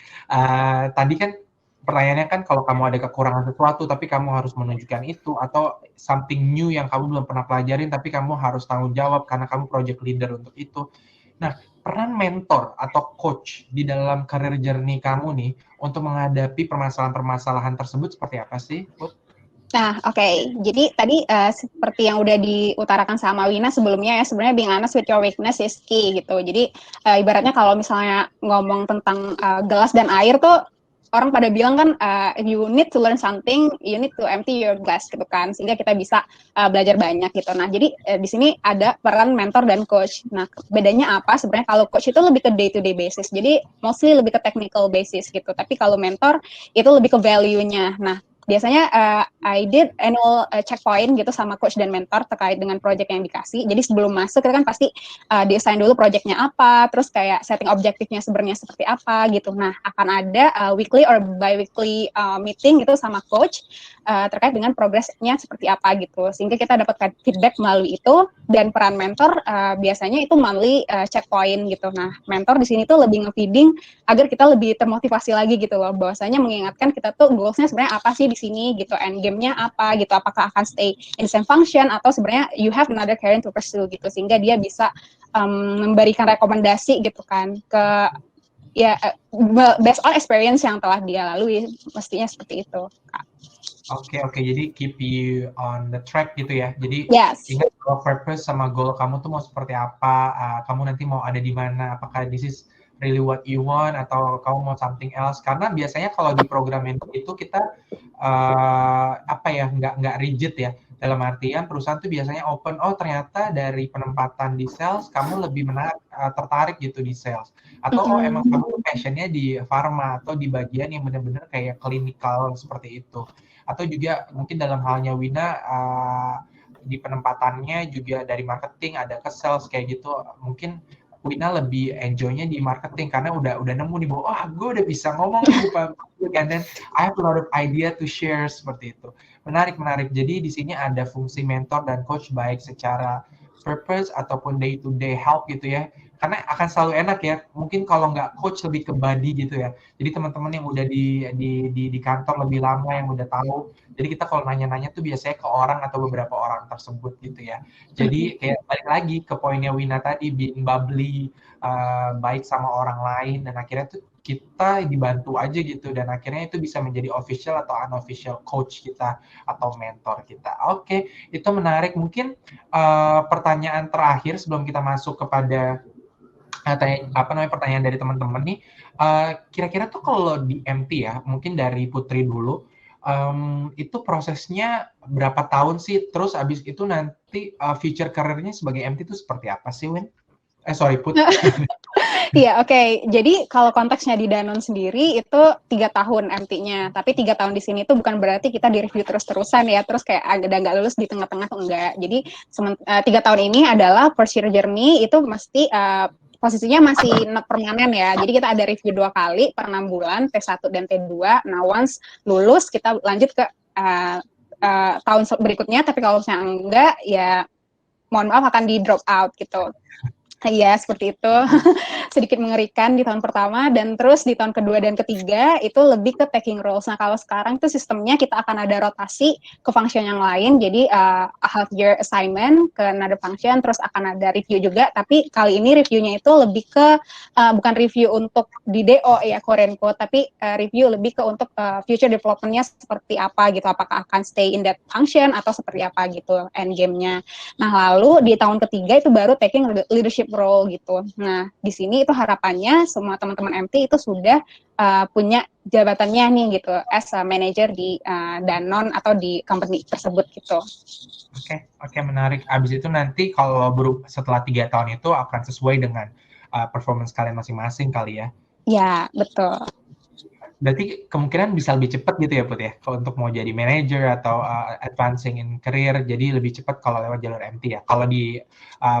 Tadi kan pertanyaannya kan kalau kamu ada kekurangan sesuatu tapi kamu harus menunjukkan itu atau something new yang kamu belum pernah pelajarin tapi kamu harus tanggung jawab karena kamu project leader untuk itu. Nah, peran mentor atau coach di dalam career journey kamu nih untuk menghadapi permasalahan-permasalahan tersebut seperti apa sih, Put? Nah, oke. Jadi tadi seperti yang udah diutarakan sama Wina sebelumnya ya, sebenarnya being honest with your weakness is key gitu. Jadi ibaratnya kalau misalnya ngomong tentang gelas dan air tuh orang pada bilang kan if you need to learn something, you need to empty your glass gitu kan, sehingga kita bisa belajar banyak gitu. Nah, jadi di sini ada peran mentor dan coach. Nah, bedanya apa? Sebenarnya kalau coach itu lebih ke day to day basis. Jadi mostly lebih ke technical basis gitu. Tapi kalau mentor itu lebih ke value-nya. Nah, biasanya I did annual checkpoint gitu sama coach dan mentor terkait dengan project yang dikasih. Jadi sebelum masuk kita kan pasti di-assign dulu projectnya apa, terus kayak setting objektifnya sebenarnya seperti apa gitu. Nah, akan ada weekly or bi-weekly meeting gitu sama coach terkait dengan progresnya seperti apa gitu. Sehingga kita dapat feedback melalui itu, dan peran mentor biasanya itu monthly checkpoint gitu. Nah, mentor di sini tuh lebih nge-feeding agar kita lebih termotivasi lagi gitu loh, bahwasanya mengingatkan kita tuh goals-nya sebenarnya apa sih di sini gitu, end game-nya apa gitu, apakah akan stay in the same function atau sebenarnya you have another career to pursue gitu, sehingga dia bisa memberikan rekomendasi gitu kan ke ya based on experience yang telah dia lalui, mestinya seperti itu. Oke, jadi keep you on the track gitu ya. Jadi Yes. ingat bahwa purpose sama goal kamu tuh mau seperti apa, kamu nanti mau ada di mana, apakah this is really what you want atau kamu mau something else. Karena biasanya kalau di program itu kita apa ya, nggak rigid ya. Dalam artian perusahaan tuh biasanya open, oh ternyata dari penempatan di sales kamu lebih tertarik gitu di sales. Atau oh emang kamu passionnya di pharma atau di bagian yang benar-benar kayak klinikal seperti itu. Atau juga mungkin dalam halnya Wina di penempatannya juga dari marketing ada ke sales kayak gitu, mungkin Wina lebih enjoy-nya di marketing karena udah nemu nih bahwa gue udah bisa ngomong nih di public and then I have a lot of idea to share seperti itu. Menarik. Jadi di sini ada fungsi mentor dan coach baik secara purpose ataupun day to day help gitu ya. Karena akan selalu enak ya. Mungkin kalau nggak coach lebih ke body gitu ya. Jadi teman-teman yang udah di kantor lebih lama yang udah tahu. Jadi kita kalau nanya-nanya tuh biasanya ke orang atau beberapa orang tersebut gitu ya. Jadi kayak balik lagi ke poinnya Wina tadi, being bubbly, baik sama orang lain, dan akhirnya tuh kita dibantu aja gitu, dan akhirnya itu bisa menjadi official atau unofficial coach kita atau mentor kita. Oke, itu menarik. Mungkin pertanyaan terakhir sebelum kita masuk kepada pertanyaan dari teman-teman nih, kira-kira tuh kalau di MT ya, mungkin dari Putri dulu, itu prosesnya berapa tahun sih? Terus abis itu nanti future career-nya sebagai MT itu seperti apa sih, Win? Sorry, Put. Iya, oke. Jadi kalau konteksnya di Danone sendiri itu 3 tahun MT-nya. Tapi 3 tahun di sini itu bukan berarti kita di-review terus-terusan ya. Terus kayak ada nggak lulus di tengah-tengah, enggak. Jadi 3 tahun ini adalah first year journey, itu mesti posisinya masih permanen ya. Jadi kita ada review 2 kali per 6 bulan, T1 dan T2. Nah, once lulus kita lanjut ke tahun berikutnya. Tapi kalau misalnya enggak, ya mohon maaf akan di drop out gitu. Iya, seperti itu. Sedikit mengerikan di tahun pertama, dan terus di tahun kedua dan ketiga itu lebih ke taking roles. Nah, kalau sekarang itu sistemnya kita akan ada rotasi ke function yang lain. Jadi a half year assignment ke another function, terus akan ada review juga. Tapi kali ini reviewnya itu lebih ke bukan review untuk di DO ya, Korean Code, tapi review lebih ke untuk future development-nya seperti apa gitu. Apakah akan stay in that function atau seperti apa gitu end game-nya. Nah, lalu di tahun ketiga itu baru taking leadership role gitu. Nah, di sini itu harapannya semua teman-teman MT itu sudah punya jabatannya nih gitu as a manager di Danone atau di company tersebut gitu. Oke, menarik. Abis itu nanti kalau setelah 3 tahun itu akan sesuai dengan performance kalian masing-masing kali ya? Ya, betul. Berarti kemungkinan bisa lebih cepat gitu ya, Put ya? Kalau untuk mau jadi manager atau advancing in career, jadi lebih cepat kalau lewat jalur MT ya? Kalau di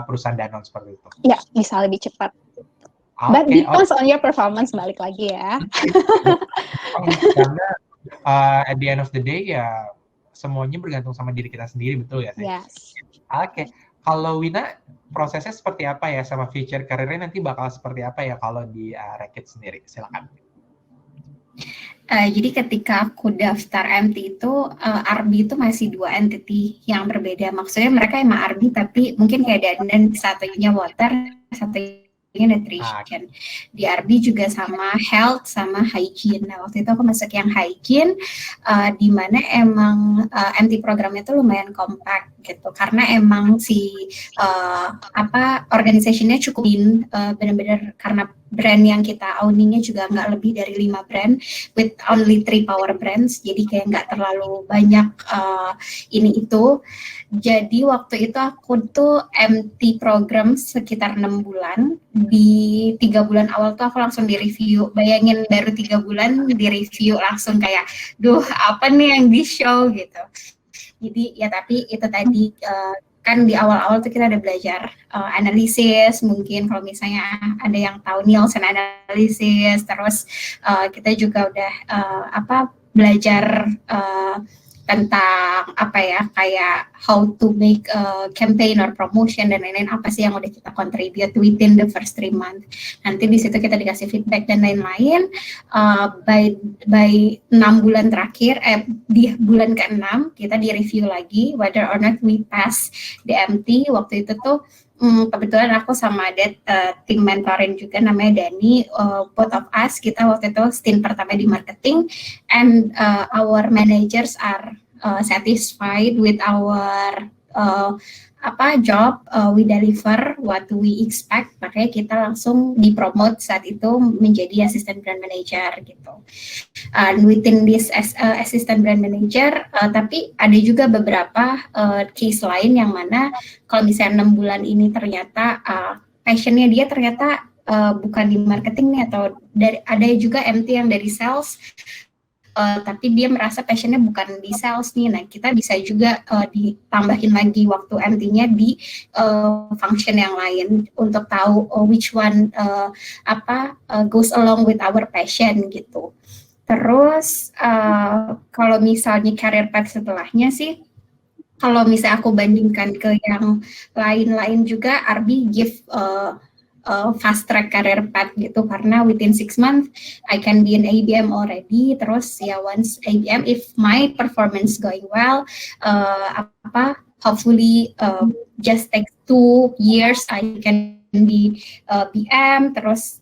perusahaan Danone seperti itu? Ya, bisa lebih cepat. But Oke, depends on your performance, balik lagi ya. karena at the end of the day ya semuanya bergantung sama diri kita sendiri, betul ya? Yes. Oke, kalau Wina prosesnya seperti apa ya sama future karirnya nanti bakal seperti apa ya kalau di Reckitt sendiri? Silakan. Jadi ketika aku daftar MT itu, RB itu masih dua entity yang berbeda. Maksudnya mereka emang RB tapi mungkin kayak dan satunya water, satunya nutrition. Di RB juga sama health sama hygiene. Nah waktu itu aku masuk yang hygiene, di mana emang MT programnya itu lumayan compact gitu. Karena emang si organisasinya cukup benar-benar karena brand yang kita owning-nya juga nggak lebih dari 5 brand with only 3 power brands, jadi kayak nggak terlalu banyak ini itu. Jadi waktu itu aku tuh MT program sekitar 6 bulan. Di 3 bulan awal tuh aku langsung di-review. Bayangin baru 3 bulan di-review langsung kayak, duh apa nih yang di-show gitu. Jadi ya tapi itu tadi kan di awal-awal tuh kita ada belajar analisis, mungkin kalau misalnya ada yang tahu Nielsen analisis, terus kita juga udah belajar tentang kayak how to make a campaign or promotion dan lain-lain, apa sih yang udah kita contribute within the first 3 months. Nanti di situ kita dikasih feedback dan lain-lain. By 6 bulan terakhir, di bulan ke-6 kita di-review lagi whether or not we pass the MT. Waktu itu tuh kebetulan aku sama ada tim mentoring juga namanya Dani, both of us kita waktu itu stint pertama di marketing, and our managers are satisfied with our job, we deliver what we expect, makanya kita langsung dipromote saat itu menjadi assistant brand manager gitu. And within this assistant brand manager, tapi ada juga beberapa case lain yang mana kalau misalnya 6 bulan ini ternyata passionnya dia ternyata bukan di marketing nih, atau ada juga MT yang dari sales, tapi dia merasa passionnya bukan di sales nih. Nah kita bisa juga ditambahin lagi waktu MT-nya di function yang lain untuk tahu which one goes along with our passion gitu. Terus kalau misalnya career path setelahnya sih, kalau misalnya aku bandingkan ke yang lain-lain juga, RB give fast track career path gitu, karena within 6 months I can be an ABM already. Terus ya once ABM, if my performance going well, hopefully just take 2 years I can be BM. Terus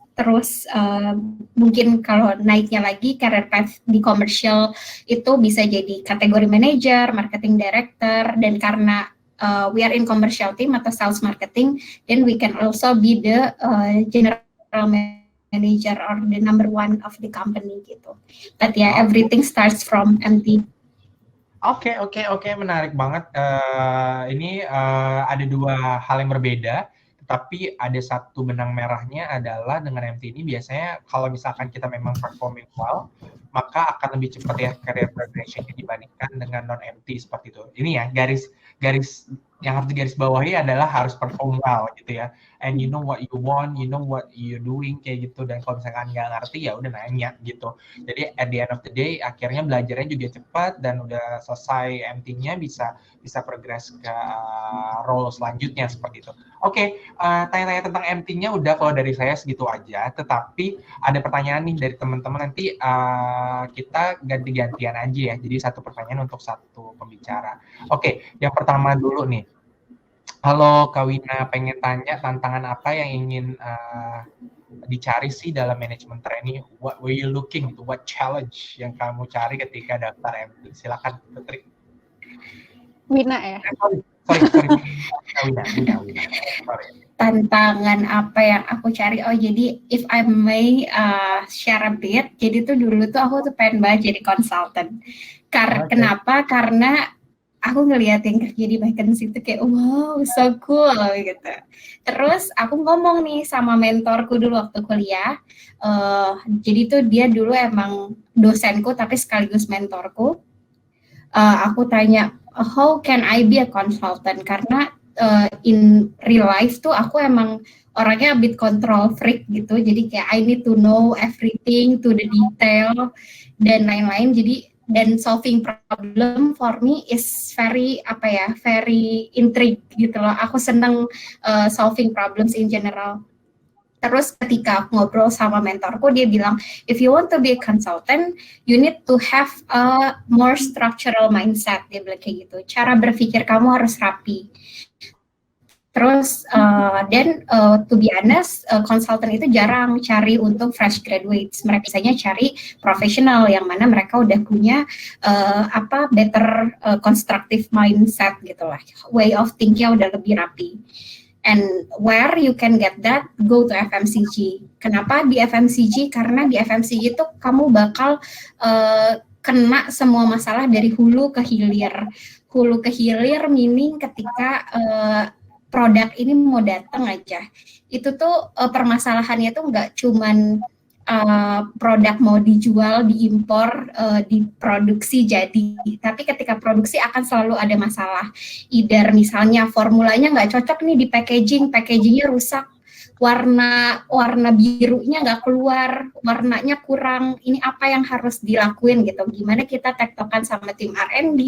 mungkin kalau naiknya lagi career path di commercial itu bisa jadi kategori manager, marketing director, dan karena we are in commercial team atau sales marketing, then we can also be the general manager or the number 1 of the company gitu. But yeah, everything starts from MT. Oke, menarik banget. Ini ada 2 hal yang berbeda, tetapi ada satu benang merahnya adalah dengan MT ini biasanya kalau misalkan kita memang performing well, maka akan lebih cepat ya career progression-nya dibandingkan dengan non-MT seperti itu. Ini ya garis yang harus digarisbawahi adalah harus perform well gitu ya. And you know what you want, you know what you're doing kayak gitu. Dan kalau misalkan nggak ngerti ya udah nanya gitu. Jadi at the end of the day akhirnya belajarnya juga cepat dan udah selesai MT-nya bisa progress ke role selanjutnya seperti itu. Oke, tanya-tanya tentang MT-nya udah kalau dari saya segitu aja. Tetapi ada pertanyaan nih dari teman-teman, nanti kita ganti-gantian aja ya. Jadi satu pertanyaan untuk satu pembicara. Oke, yang pertama dulu nih. Halo Kak Wina, pengen tanya tantangan apa yang ingin dicari sih dalam manajemen trainee? What were you looking? What challenge yang kamu cari ketika daftar MT? Silakan Putri. Wina ya? Sorry. Wina. Sorry. Tantangan apa yang aku cari? Oh jadi if I may share a bit, jadi tuh dulu tuh aku tuh pengen banget jadi konsultan. Kenapa? Karena aku ngeliat yang kerja di vacancy itu kayak wow so cool gitu. Terus aku ngomong nih sama mentorku dulu waktu kuliah. Jadi tuh dia dulu emang dosenku tapi sekaligus mentorku. Aku tanya how can I be a consultant, karena in real life tuh aku emang orangnya a bit control freak gitu, jadi kayak I need to know everything to the detail dan lain-lain. Jadi dan solving problem for me is very very intrigue gitu loh. Aku seneng solving problems in general. Terus ketika aku ngobrol sama mentorku, dia bilang, if you want to be a consultant, you need to have a more structural mindset. Dia bilang kayak gitu. Cara berpikir kamu harus rapi. Terus to be honest, konsultan itu jarang cari untuk fresh graduates. Mereka biasanya cari profesional yang mana mereka udah punya better constructive mindset gitu lah. Way of thinking udah lebih rapi. And where you can get that, go to FMCG. Kenapa di FMCG? Karena di FMCG itu kamu bakal kena semua masalah dari hulu ke hilir. Hulu ke hilir meaning ketika produk ini mau datang aja, itu tuh permasalahannya tuh nggak cuman produk mau dijual, diimpor, diproduksi jadi, tapi ketika produksi akan selalu ada masalah. Either misalnya formulanya nggak cocok nih di packagingnya rusak, warna birunya nggak keluar, warnanya kurang, ini apa yang harus dilakuin gitu, gimana kita tektokan sama tim R&D,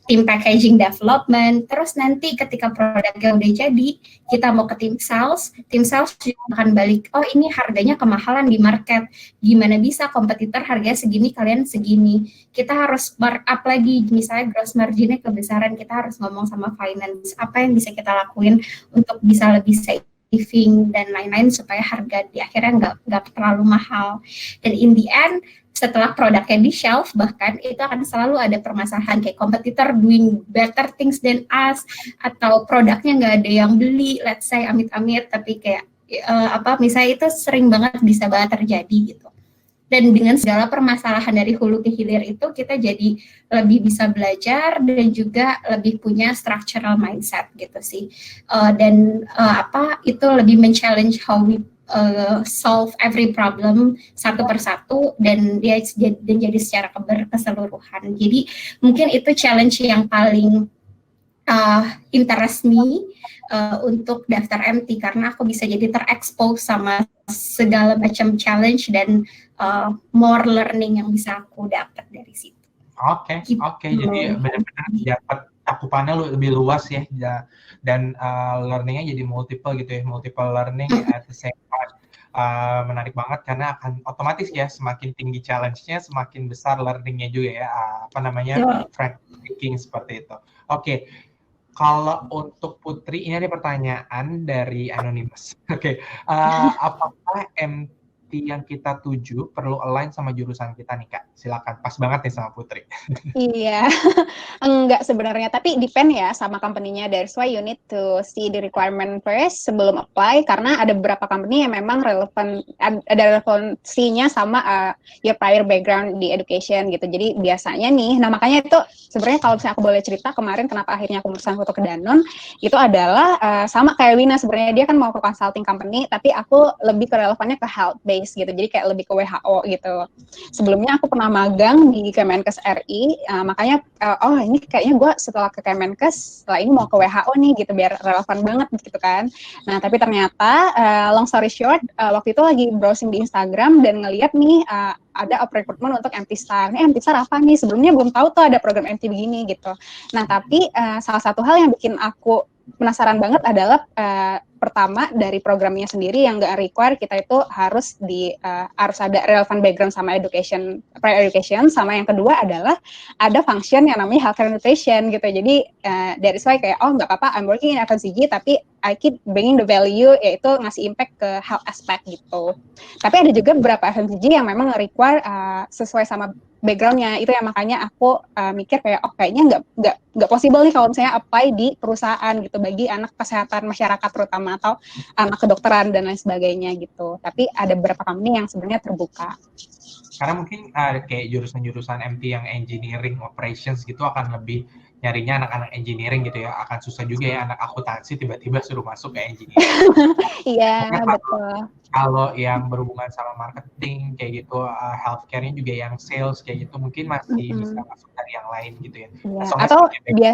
tim packaging development, terus nanti ketika produknya udah jadi, kita mau ke tim sales juga akan balik, oh ini harganya kemahalan di market, gimana bisa kompetitor harganya segini, kalian segini, kita harus markup lagi, misalnya gross marginnya kebesaran, kita harus ngomong sama finance, apa yang bisa kita lakuin untuk bisa lebih safe dan lain-lain supaya harga di akhirnya nggak terlalu mahal. Dan in the end, setelah produknya di shelf, bahkan itu akan selalu ada permasalahan kayak kompetitor doing better things than us, atau produknya nggak ada yang beli, let's say amit-amit, tapi kayak misalnya itu sering bisa banget terjadi gitu. Dan dengan segala permasalahan dari hulu ke hilir itu, kita jadi lebih bisa belajar dan juga lebih punya structural mindset gitu sih. Itu lebih men-challenge how we solve every problem satu persatu dan jadi secara keseluruhan. Jadi mungkin itu challenge yang paling interest me untuk daftar MT, karena aku bisa jadi terekspos sama segala macam challenge dan more learning yang bisa aku dapat dari situ. Oke. Jadi benar-benar dapat cakupannya lebih luas ya, dan learningnya jadi multiple learning at the same time. Menarik banget karena akan otomatis ya, semakin tinggi challenge-nya semakin besar learning-nya juga ya, frank speaking seperti itu. Oke. Kalau untuk Putri, ini ada pertanyaan dari Anonymous. Apakah MT yang kita tuju perlu align sama jurusan kita nih Kak? Silakan, pas banget nih sama Putri. Iya, enggak sebenarnya, tapi depend ya sama company-nya. That's why you need to see the requirement first sebelum apply, karena ada beberapa company yang memang ada relevansinya sama your prior background di education gitu. Jadi biasanya nih, nah makanya itu sebenarnya kalau misalnya aku boleh cerita kemarin kenapa akhirnya aku memutuskan untuk ke Danone, itu adalah sama kayak Wina sebenarnya, dia kan mau ke consulting company, tapi aku lebih ke relevannya ke health base gitu, jadi kayak lebih ke WHO gitu. Sebelumnya aku pernah magang di Kemenkes RI, makanya ini kayaknya gue setelah ke Kemenkes, setelah ini mau ke WHO nih gitu, biar relevan banget gitu kan. Nah tapi ternyata long story short, waktu itu lagi browsing di Instagram dan ngeliat nih ada recruitment untuk MT Star. Ini MT Star apa nih? Sebelumnya belum tahu tuh ada program MT begini gitu. Nah tapi salah satu hal yang bikin aku penasaran banget adalah pertama dari programnya sendiri yang nggak require kita itu harus ada relevant background sama prior education, sama yang kedua adalah ada function yang namanya healthcare nutrition gitu. Jadi that's why kayak nggak apa-apa I'm working in FMCG tapi I keep bringing the value, yaitu ngasih impact ke health aspect gitu. Tapi ada juga beberapa FMCG yang memang require sesuai sama background-nya, itu yang makanya aku mikir kayak kayaknya nggak possible nih kalau misalnya apply di perusahaan gitu bagi anak kesehatan masyarakat terutama atau anak kedokteran dan lain sebagainya gitu. Tapi ada beberapa company yang sebenarnya terbuka. Karena mungkin kayak jurusan-jurusan MT yang engineering operations gitu akan lebih nyarinya anak-anak engineering gitu ya, akan susah juga ya anak akuntansi tiba-tiba suruh masuk ke engineering. Iya, betul. Kalau yang berhubungan sama marketing kayak gitu, healthcare-nya juga yang sales kayak gitu mungkin masih bisa masuk dari yang lain gitu ya. Iya. Atau gitu ya.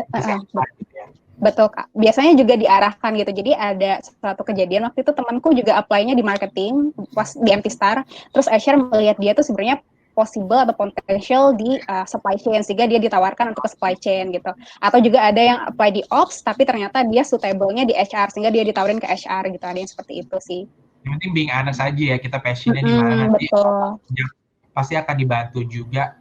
Betul Kak. Biasanya juga diarahkan gitu. Jadi ada suatu kejadian waktu itu temanku juga apply-nya di marketing pas di MT Star. Terus Asher melihat dia tuh sebenarnya possible atau potential di supply chain sehingga dia ditawarkan untuk ke supply chain gitu. Atau juga ada yang apply di ops tapi ternyata dia suitable-nya di HR sehingga dia ditawarin ke HR gitu. Ada yang seperti itu sih. Yang penting being honest aja ya, kita passion-nya di mana nanti Betul. pasti akan dibantu juga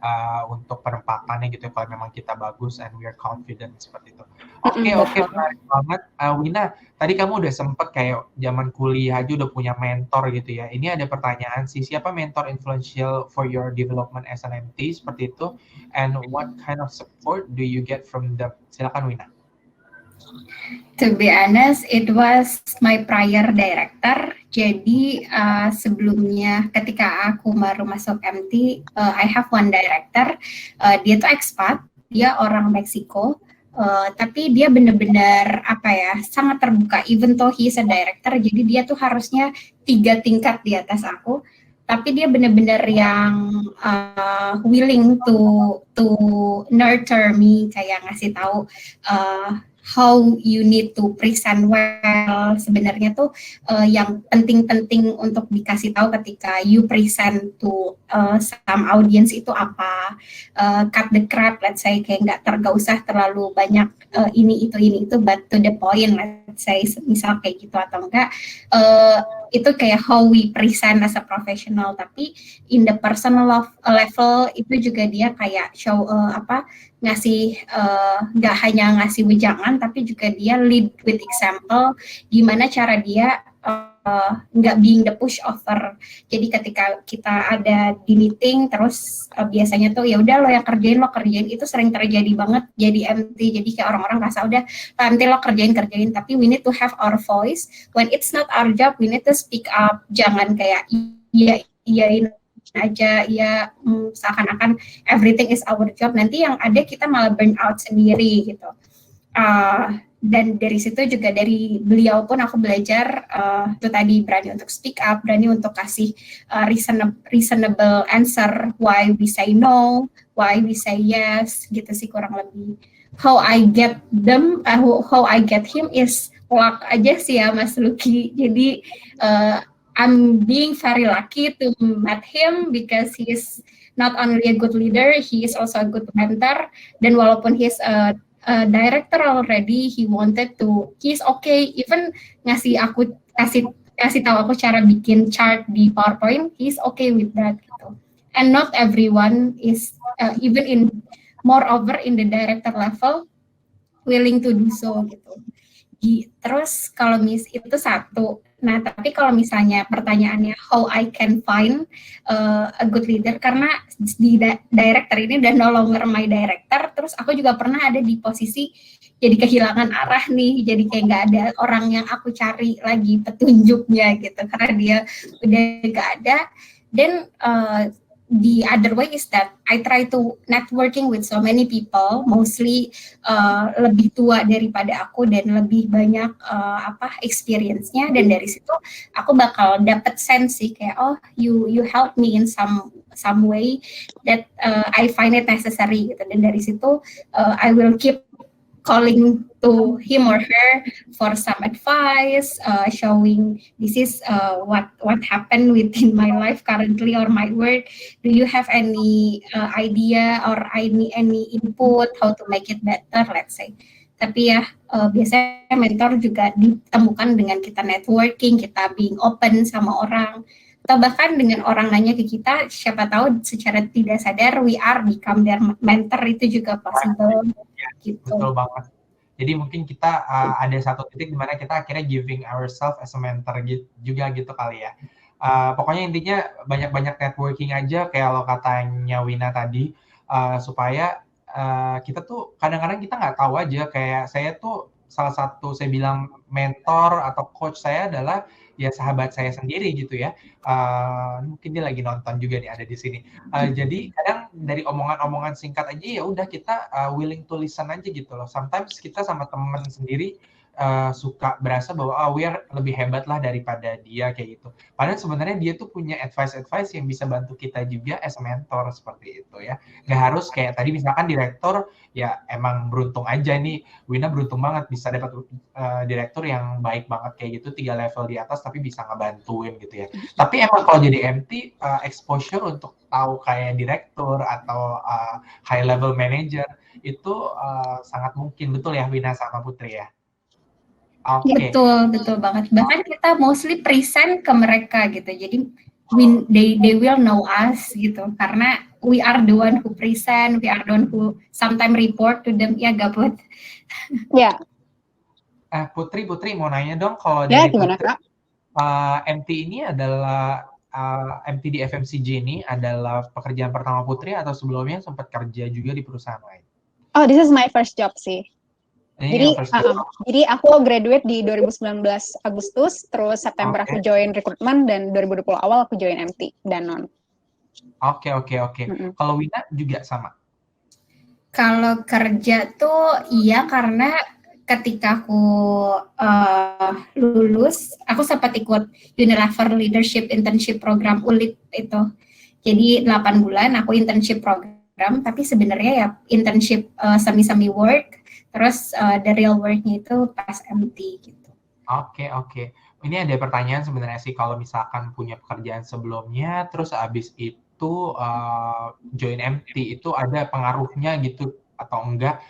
untuk penempatannya gitu kalau memang kita bagus and we are confident seperti itu. Oke, Betul. menarik banget. Wina, tadi kamu udah sempet kayak zaman kuliah aja udah punya mentor gitu ya. Ini ada pertanyaan sih, siapa mentor influential for your development as an MT seperti itu? And what kind of support do you get from them? Silakan Wina. To be honest, it was my prior director. Jadi sebelumnya ketika aku baru masuk MT, I have one director. Dia tuh expat, dia orang Meksiko. Tapi dia benar-benar sangat terbuka. Even though he is a director, jadi dia tuh harusnya 3 tingkat di atas aku. Tapi dia benar-benar yang willing to nurture me, kayak ngasih tahu how you need to present well. Sebenarnya tuh yang penting-penting untuk dikasih tahu ketika you present to some audience itu apa, cut the crap, let's say, kayak nggak usah terlalu banyak ini itu, but to the point, let's say, misal kayak gitu, atau enggak itu kayak how we present as a professional. Tapi in the personal level itu juga dia kayak show ngasih nggak hanya ngasih wejangan, tapi juga dia lead with example, gimana cara dia nggak being the pushover. Jadi ketika kita ada di meeting terus biasanya tuh ya udah lo yang kerjain, itu sering terjadi banget jadi MT. Jadi kayak orang-orang rasa udah nanti lo kerjain, tapi we need to have our voice. When it's not our job, we need to speak up. Jangan kayak iyain aja ya, seakan-akan everything is our job, nanti yang ada kita malah burn out sendiri gitu. Dan dari situ juga dari beliau pun aku belajar itu tadi, berani untuk speak up, berani untuk kasih reasonable answer, why we say no, why we say yes, gitu sih kurang lebih. How I get him is luck aja sih ya Mas Lucky. Jadi I'm being very lucky to meet him because he is not only a good leader, he is also a good mentor. Dan walaupun he's a director already, he's okay. Even kasih tahu aku cara bikin chart di PowerPoint, he's okay with that gitu. And not everyone is even moreover in the director level willing to do so gitu. Terus kalau itu satu. Nah, tapi kalau misalnya pertanyaannya how I can find a good leader, karena di director ini udah no longer my director, terus aku juga pernah ada di posisi jadi kehilangan arah nih, jadi kayak nggak ada orang yang aku cari lagi petunjuknya gitu, karena dia udah nggak ada. Dan the other way is that I try to networking with so many people, mostly lebih tua daripada aku dan lebih banyak experience-nya, dan dari situ aku bakal dapet sense sih kayak oh you help me in some way that I find it necessary gitu, dan dari situ I will keep calling to him or her for some advice, showing this is what happened within my life currently or my work. Do you have any idea or any input how to make it better, let's say. Tapi ya biasanya mentor juga ditemukan dengan kita networking, kita being open sama orang, atau bahkan dengan orang nanya ke kita, siapa tahu secara tidak sadar we are become their mentor, itu juga possible. Gitu. Betul banget. Jadi mungkin kita ada satu titik di mana kita akhirnya giving ourselves as a mentor juga gitu kali ya. Pokoknya intinya banyak-banyak networking aja kayak lo katanya Wina tadi, supaya kita tuh kadang-kadang kita nggak tahu aja, kayak saya tuh salah satu saya bilang mentor atau coach saya adalah ya sahabat saya sendiri gitu ya. Mungkin dia lagi nonton juga nih, ada di sini. Jadi kadang dari omongan-omongan singkat aja ya udah kita willing to listen aja gitu loh. Sometimes kita sama teman sendiri suka berasa bahwa we are lebih hebat lah daripada dia kayak gitu. Padahal sebenarnya dia tuh punya advice yang bisa bantu kita juga as a mentor seperti itu ya. Nggak harus kayak tadi misalkan direktur ya emang beruntung aja nih, Wina beruntung banget bisa dapat direktur yang baik banget kayak gitu 3 level di atas tapi bisa ngebantuin gitu ya. Tapi emang kalau jadi MT exposure untuk tahu kayak direktur atau high level manager itu sangat mungkin, betul ya Wina sama Putri ya? Oke. Betul banget. Bahkan kita mostly present ke mereka gitu. Jadi they will know us gitu. Karena we are the one who present, we are the one who sometimes report to them. Ya, Gaput. Ya. Putri mau nanya dong kalau Ya, dari gimana, Putri, Kak? MT ini adalah MT di FMCG ini adalah pekerjaan pertama Putri atau sebelumnya sempat kerja juga di perusahaan lain? Oh, this is my first job sih. Ini Jadi aku graduate di 2019 Agustus, terus September aku join rekrutmen, dan 2020 awal aku join MT Danone. Oke. Kalau Wina juga sama? Kalau kerja tuh iya, karena ketika aku lulus, aku sempat ikut Unilever Leadership Internship Program ULIP itu. Jadi 8 bulan aku internship program, tapi sebenarnya ya internship semi work. Terus the real work-nya itu pas MT gitu. Oke. Ini ada pertanyaan sebenarnya sih, kalau misalkan punya pekerjaan sebelumnya, terus abis itu join MT itu ada pengaruhnya gitu atau enggak?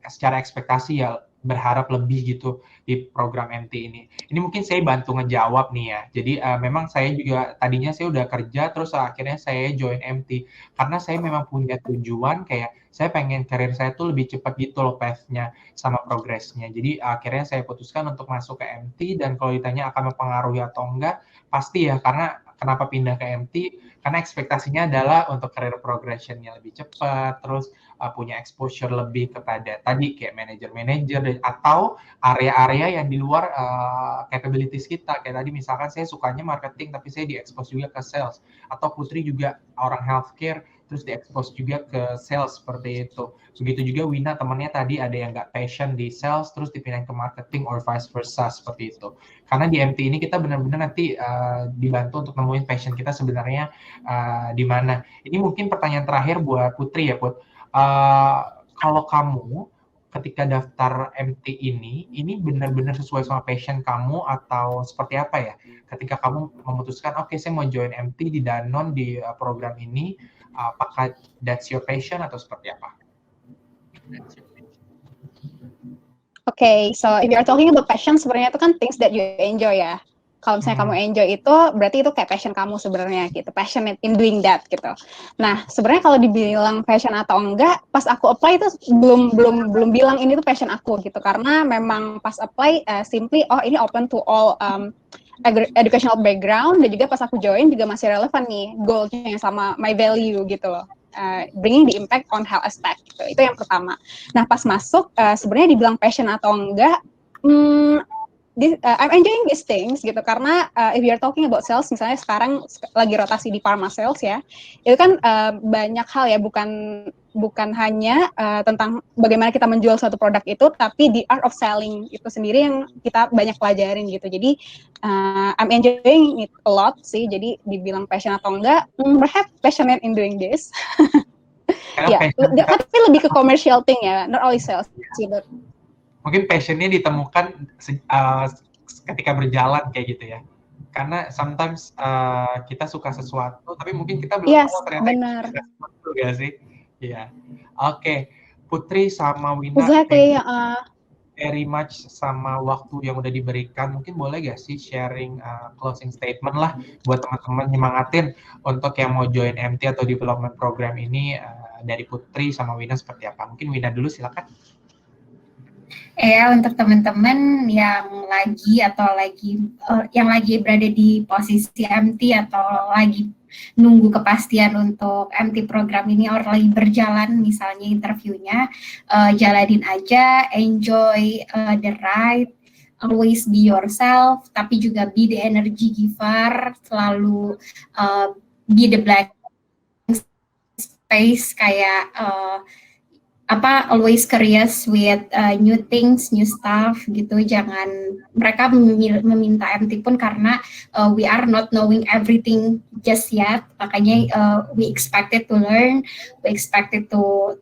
Secara ekspektasi ya berharap lebih gitu di program MT ini. Ini mungkin saya bantu ngejawab nih ya. Jadi memang saya juga tadinya saya udah kerja, terus akhirnya saya join MT karena saya memang punya tujuan kayak saya pengen karir saya tuh lebih cepat gitu loh path-nya sama progresnya. Jadi akhirnya saya putuskan untuk masuk ke MT, dan kalau ditanya akan mempengaruhi atau enggak, pasti ya, karena kenapa pindah ke MT? Karena ekspektasinya adalah untuk career progression-nya lebih cepat, terus punya exposure lebih kepada tadi kayak manajer-manajer atau area-area yang di luar capabilities kita. Kayak tadi misalkan saya sukanya marketing tapi saya di-expose juga ke sales, atau Putri juga orang healthcare terus di-expose juga ke sales seperti itu. Begitu juga Wina temannya tadi ada yang nggak passion di sales terus dipindahin ke marketing or vice versa seperti itu. Karena di MT ini kita benar-benar nanti dibantu untuk nemuin passion kita sebenarnya di mana. Ini mungkin pertanyaan terakhir buat Putri ya, Put. Kalau kamu ketika daftar MT ini benar-benar sesuai sama passion kamu atau seperti apa ya? Ketika kamu memutuskan, oke, saya mau join MT di Danone di program ini, apakah that's your passion atau seperti apa? Okay, so if you are talking about passion, sebenarnya itu kan things that you enjoy ya. Kalau misalnya kamu enjoy itu, berarti itu kayak passion kamu sebenarnya gitu, passionate in doing that gitu. Nah, sebenarnya kalau dibilang passion atau enggak, pas aku apply itu belum bilang ini tuh passion aku gitu, karena memang pas apply simply ini open to all educational background, dan juga pas aku join juga masih relevan nih goalnya sama my value gitu loh. Bringing the impact on health aspect gitu. Itu yang pertama. Nah, pas masuk sebenarnya dibilang passion atau enggak, I'm enjoying these things gitu, karena if you are talking about sales, misalnya sekarang lagi rotasi di pharma sales ya, itu kan banyak hal ya, bukan hanya tentang bagaimana kita menjual suatu produk itu, tapi the art of selling itu sendiri yang kita banyak pelajarin gitu. Jadi I'm enjoying it a lot sih. Jadi dibilang passion atau enggak, perhaps passionate in doing this. Ya, tapi lebih ke commercial thing ya, not only sales sih. Mungkin passionnya ditemukan ketika berjalan kayak gitu ya. Karena sometimes kita suka sesuatu, tapi mungkin kita belum tahu ternyata benar. Itu gak sih? Iya. Oke. Putri sama Wina, exactly. Very much sama waktu yang udah diberikan. Mungkin boleh gak sih sharing closing statement lah buat teman-teman nyemangatin untuk yang mau join MT atau development program ini, dari Putri sama Wina seperti apa? Mungkin Wina dulu, silakan. Ya, untuk teman-teman yang lagi berada di posisi MT atau lagi nunggu kepastian untuk MT program ini, or lagi berjalan misalnya interviewnya, jalanin aja, enjoy the ride, always be yourself, tapi juga be the energy giver, selalu be the blank space, kayak always curious with new things, new stuff gitu. Jangan mereka meminta MT pun karena we are not knowing everything just yet. Makanya we expected to learn, we expected to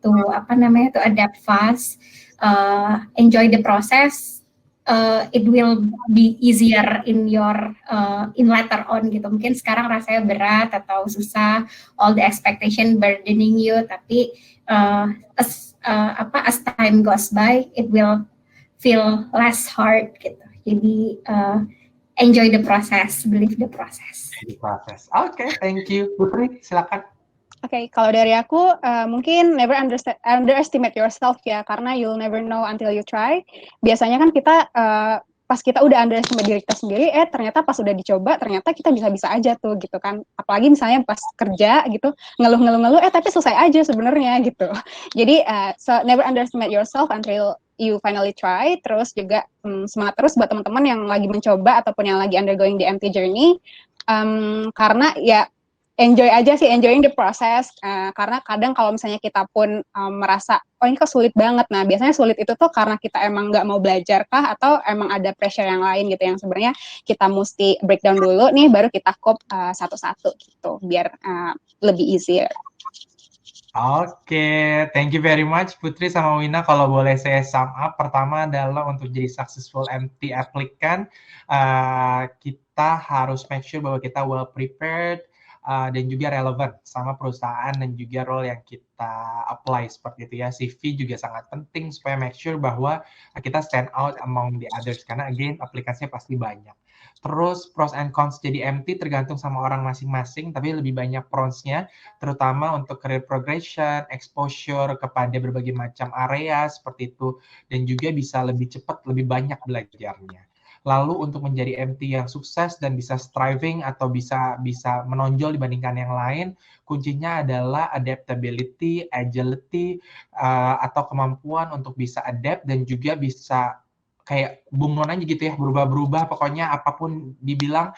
adapt fast, enjoy the process. It will be easier in your in later on gitu. Mungkin sekarang rasanya berat atau susah, all the expectation burdening you, tapi as time goes by, it will feel less hard gitu. Jadi enjoy the process, believe the process. Oke, thank you. Putri, silakan. Oke, kalau dari aku mungkin never underestimate yourself ya, karena you'll never know until you try. Biasanya kan kita pas kita udah underestimate diri kita sendiri, ternyata pas udah dicoba, ternyata kita bisa-bisa aja tuh gitu kan. Apalagi misalnya pas kerja gitu, ngeluh, tapi selesai aja sebenarnya gitu. Jadi so never underestimate yourself until you finally try. Terus juga semangat terus buat teman-teman yang lagi mencoba ataupun yang lagi undergoing the MT journey. Karena ya enjoying the process, karena kadang kalau misalnya kita pun merasa, oh ini kok sulit banget, nah biasanya sulit itu tuh karena kita emang nggak mau belajar kah, atau emang ada pressure yang lain gitu, yang sebenarnya kita mesti breakdown dulu nih, baru kita cope satu-satu gitu, biar lebih easier. Oke, thank you very much Putri sama Wina. Kalau boleh saya sum up, pertama adalah untuk jadi successful MT applicant, kita harus make sure bahwa kita well prepared, dan juga relevan sama perusahaan dan juga role yang kita apply seperti itu ya. CV juga sangat penting supaya make sure bahwa kita stand out among the others, karena again aplikasinya pasti banyak. Terus pros and cons jadi MT tergantung sama orang masing-masing, tapi lebih banyak pros-nya, terutama untuk career progression, exposure kepada berbagai macam area seperti itu, dan juga bisa lebih cepat, lebih banyak belajarnya. Lalu untuk menjadi MT yang sukses dan bisa striving atau bisa menonjol dibandingkan yang lain, kuncinya adalah adaptability, agility, atau kemampuan untuk bisa adapt dan juga bisa kayak Bung Non aja gitu ya, berubah-berubah, pokoknya apapun dibilang,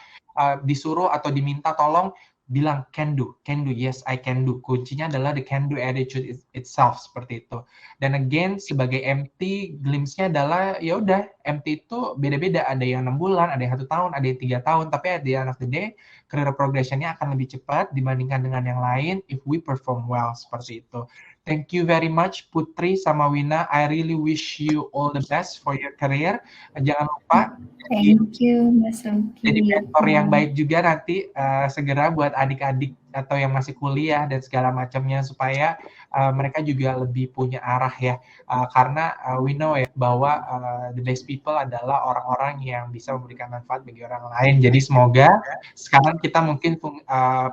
disuruh atau diminta tolong, bilang can do, yes I can do. Kuncinya adalah the can do attitude itself seperti itu. Dan again sebagai MT, glimpse-nya adalah ya udah MT itu beda-beda, ada yang 6 bulan, ada yang 1 tahun, ada yang 3 tahun, tapi at the end of the day career progression-nya akan lebih cepat dibandingkan dengan yang lain if we perform well seperti itu. Thank you very much Putri sama Wina. I really wish you all the best for your career. Jangan lupa thank you Mas Luki. Jadi mentor yang baik juga nanti segera buat adik-adik atau yang masih kuliah dan segala macamnya, supaya mereka juga lebih punya arah ya, karena we know ya bahwa the best people adalah orang-orang yang bisa memberikan manfaat bagi orang lain. Jadi semoga sekarang kita mungkin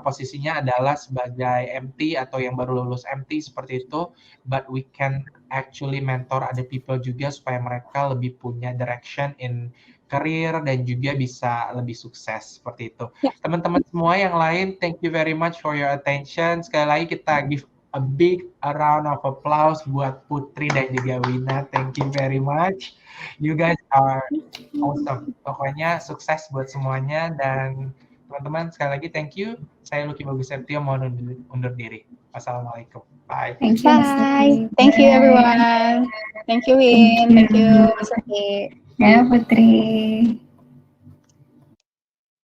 posisinya adalah sebagai MT atau yang baru lulus MT seperti itu, but we can actually mentor other people juga supaya mereka lebih punya direction in karir dan juga bisa lebih sukses seperti itu. Teman-teman semua yang lain, thank you very much for your attention. Sekali lagi kita give a big round of applause buat Putri dan juga Wina. Thank you very much. You guys are awesome. Pokoknya sukses buat semuanya, dan teman-teman sekali lagi thank you. Saya Luki Bagus Septio mohon undur diri. Wassalamualaikum. Bye. Thank you. Bye. Thank you everyone. Thank you Win. Thank you Mas Luki. Ya Putri.